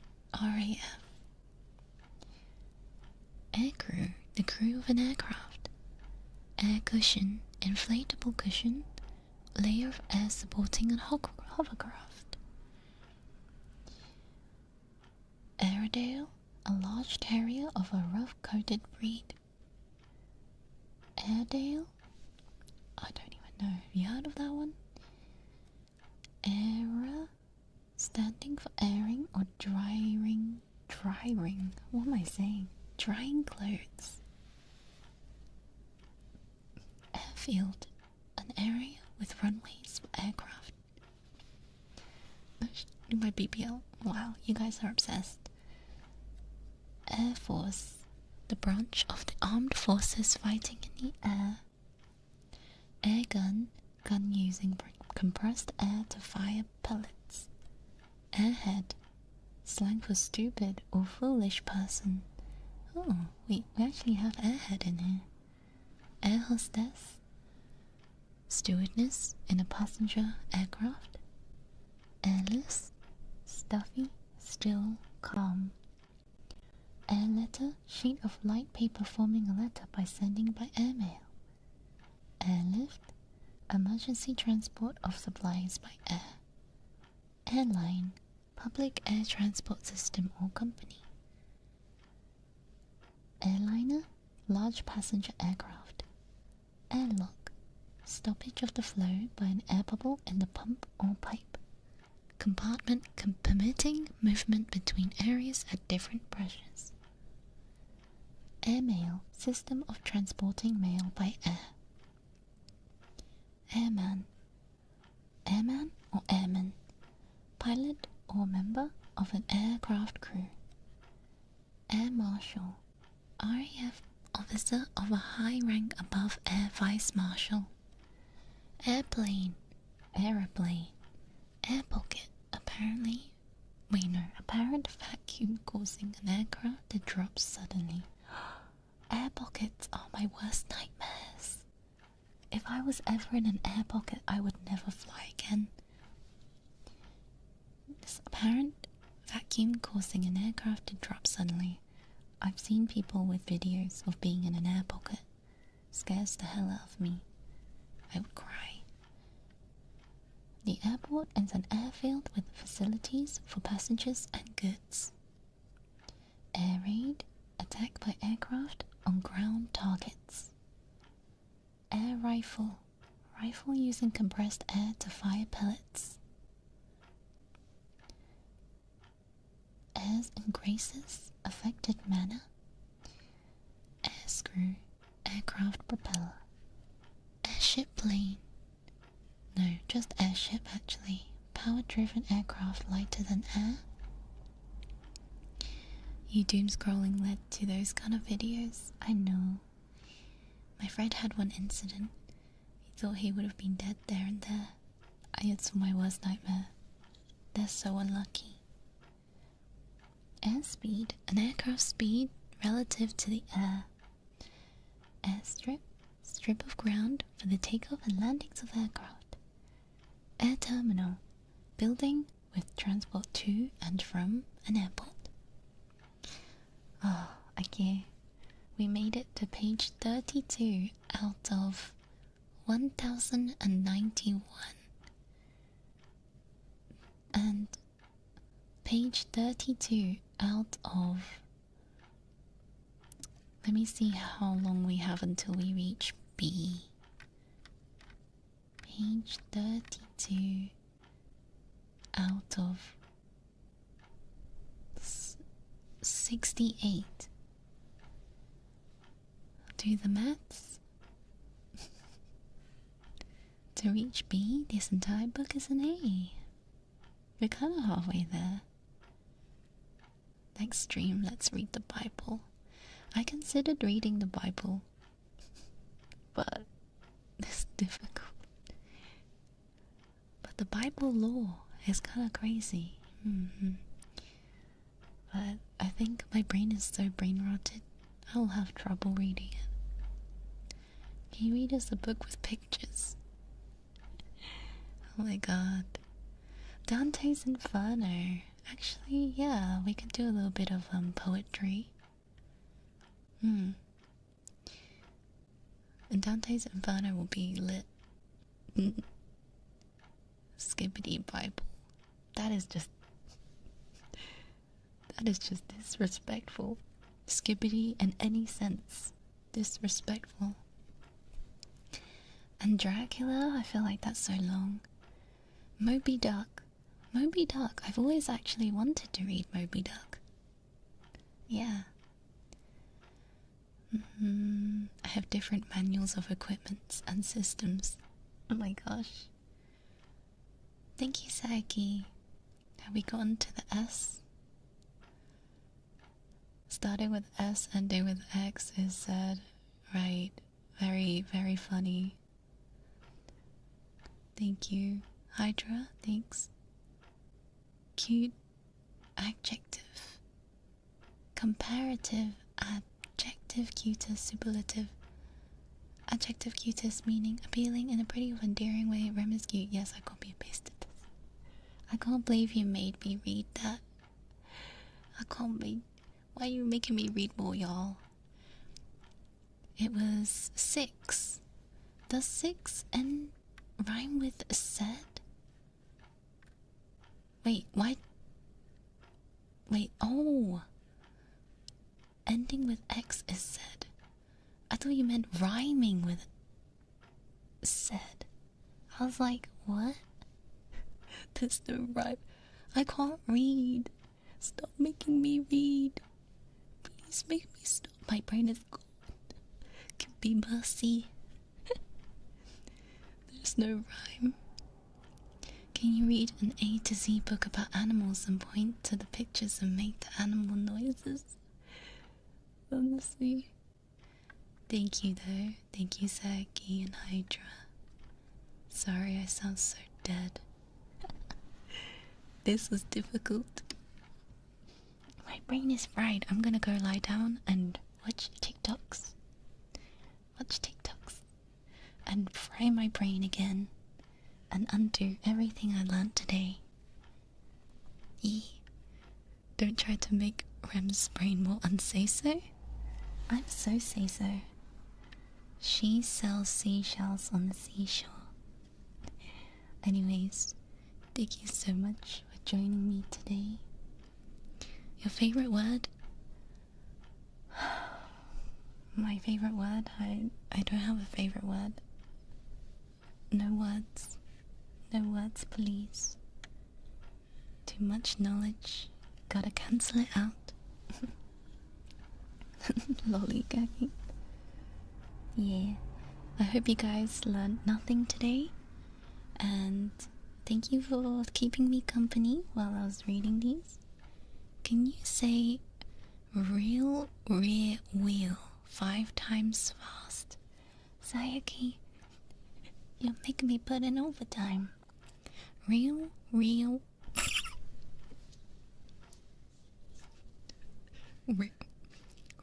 Aircrew, the crew of an aircraft. Air cushion, inflatable cushion, layer of air supporting a hovercraft. Airedale, a large terrier of a rough-coated breed. Airedale? I don't even know. Have you heard of that one? Aira, standing for airing or drying. What am I saying? Drying clothes. Airfield, an area with runways for aircraft. My BBL. Wow, you guys are obsessed. Air Force, the branch of the armed forces fighting in the air. Air gun, gun using compressed air to fire pellets. Airhead, slang for stupid or foolish person. Oh, wait, we actually have airhead in here. Air hostess. Stewardess in a passenger aircraft. Airless. Stuffy. Still. Calm. Air letter. Sheet of light paper forming a letter by sending by airmail. Airlift. Emergency transport of supplies by air. Airline. Public air transport system or company. Airliner. Large passenger aircraft. Airlock. Stoppage of the flow by an air bubble in the pump or pipe. Compartment permitting movement between areas at different pressures. Airmail. System of transporting mail by air. Airman. Airman or airman. Pilot or member of an aircraft crew. Air Marshal. RAF officer of a high rank above Air Vice Marshal. Airplane. Aeroplane. Air pocket. Apparently. Wait, no. Apparent vacuum causing an aircraft to drop suddenly. Air pockets are my worst nightmares. If I was ever in an air pocket, I would never fly again. This apparent vacuum causing an aircraft to drop suddenly. I've seen people with videos of being in an air pocket. Scares the hell out of me. I would cry. The airport is an airfield with facilities for passengers and goods. Air raid. Attack by aircraft on ground targets. Air rifle. Rifle using compressed air to fire pellets. Airs and graces. Affected manner. Air screw. Aircraft propeller. Airship plane. No, just airship actually. Power-driven aircraft lighter than air. You doom scrolling led to those kind of videos. I know. My friend had one incident. He thought he would have been dead there and there. It's my worst nightmare. They're so unlucky. Airspeed. An aircraft's speed relative to the air. Airstrip. Strip of ground for the takeoff and landings of aircraft. Air terminal. Building with transport to and from an airport. Oh, okay. We made it to page 32 out of 1091. And page 32 out of... Let me see how long we have until we reach B. Page 32 out of 68. Do the maths. To reach B, this entire book is an A. We're kind of halfway there. Next stream, let's read the Bible. I considered reading the Bible, but it's difficult. But the Bible lore is kind of crazy. But I think my brain is so brain rotted, I'll have trouble reading it. Can you read us a book with pictures? Oh my god. Dante's Inferno. Actually, yeah, we could do a little bit of poetry. And Dante's Inferno will be lit. Skibbity Bible. That is just disrespectful. Skibbity in any sense. Disrespectful. And Dracula, I feel like that's so long. Moby Duck. Moby Duck. I've always actually wanted to read Moby Duck. Yeah. I have different manuals of equipment and systems. Oh my gosh. Thank you, Saki. Have we gotten to the S? Starting with S, ending with X is sad. Right. Very, very funny. Thank you. Hydra, thanks. Cute. Adjective. Comparative Adjective cutest, superlative. Adjective cutest meaning appealing in a pretty or endearing way. Rem is cute. Yes, I copy and pasted this. I can't believe you made me read that. I can't believe. Why are you making me read more, y'all? It was 6. Does 6 and rhyme with said? Wait, why? Wait, oh. Ending with X is said. I thought you meant rhyming with said. I was like, what? There's no rhyme. I can't read. Stop making me read. Please make me stop. My brain is gone. Give me mercy. There's no rhyme. Can you read an A to Z book about animals and point to the pictures and make the animal noises? Honestly. Thank you though. Thank you, Saki and Hydra. Sorry I sound so dead. This was difficult. My brain is fried. I'm gonna go lie down and watch TikToks. Watch TikToks. And fry my brain again. And undo everything I learned today. Don't try to make Rem's brain more unsay-so. I'm so say-so. She sells seashells on the seashore. Anyways, thank you so much for joining me today. Your favorite word? My favorite word? I don't have a favorite word. No words. No words, please. Too much knowledge. Gotta cancel it out. Lollygagging. Yeah. I hope you guys learned nothing today. And thank you for keeping me company while I was reading these. Can you say real rear wheel 5 times fast? Sayaki, you're making me put in overtime. Real real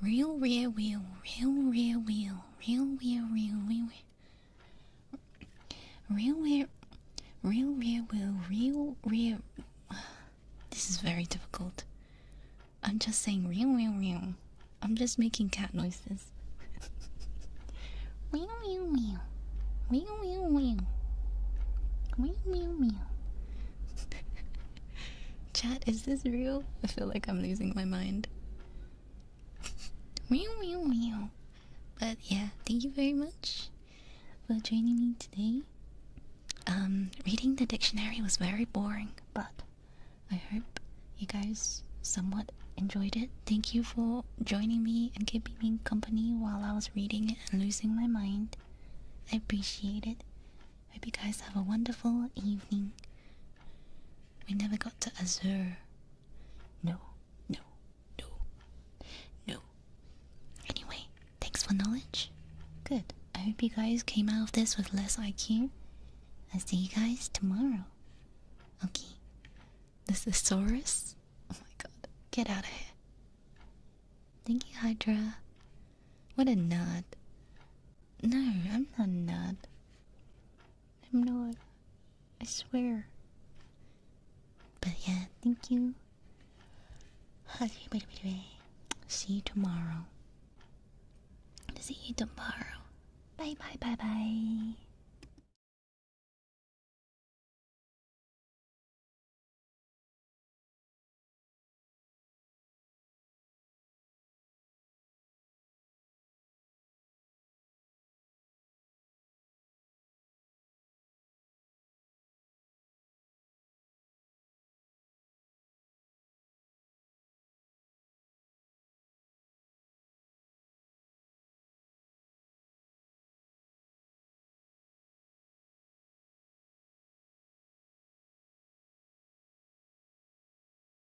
real rear wheel, real rear wheel, real rear wheel, real rear wheel, real rear. This is very difficult. I'm just saying real. I'm just making cat noises. Real. Chat, is this real? I feel like I'm losing my mind. But yeah, thank you very much for joining me today. Reading the dictionary was very boring, but I hope you guys somewhat enjoyed it. Thank you for joining me and keeping me company while I was reading it and losing my mind. I appreciate it. Hope you guys have a wonderful evening. We never got to Azure. No. Anyway, thanks for knowledge. Good. I hope you guys came out of this with less IQ. I'll see you guys tomorrow. Okay. The thesaurus? Oh my god. Get out of here. Thank you, Hydra. What a nerd. No, I'm not a nerd. I'm not. I swear. But yeah, thank you. See you tomorrow. See you tomorrow. Bye.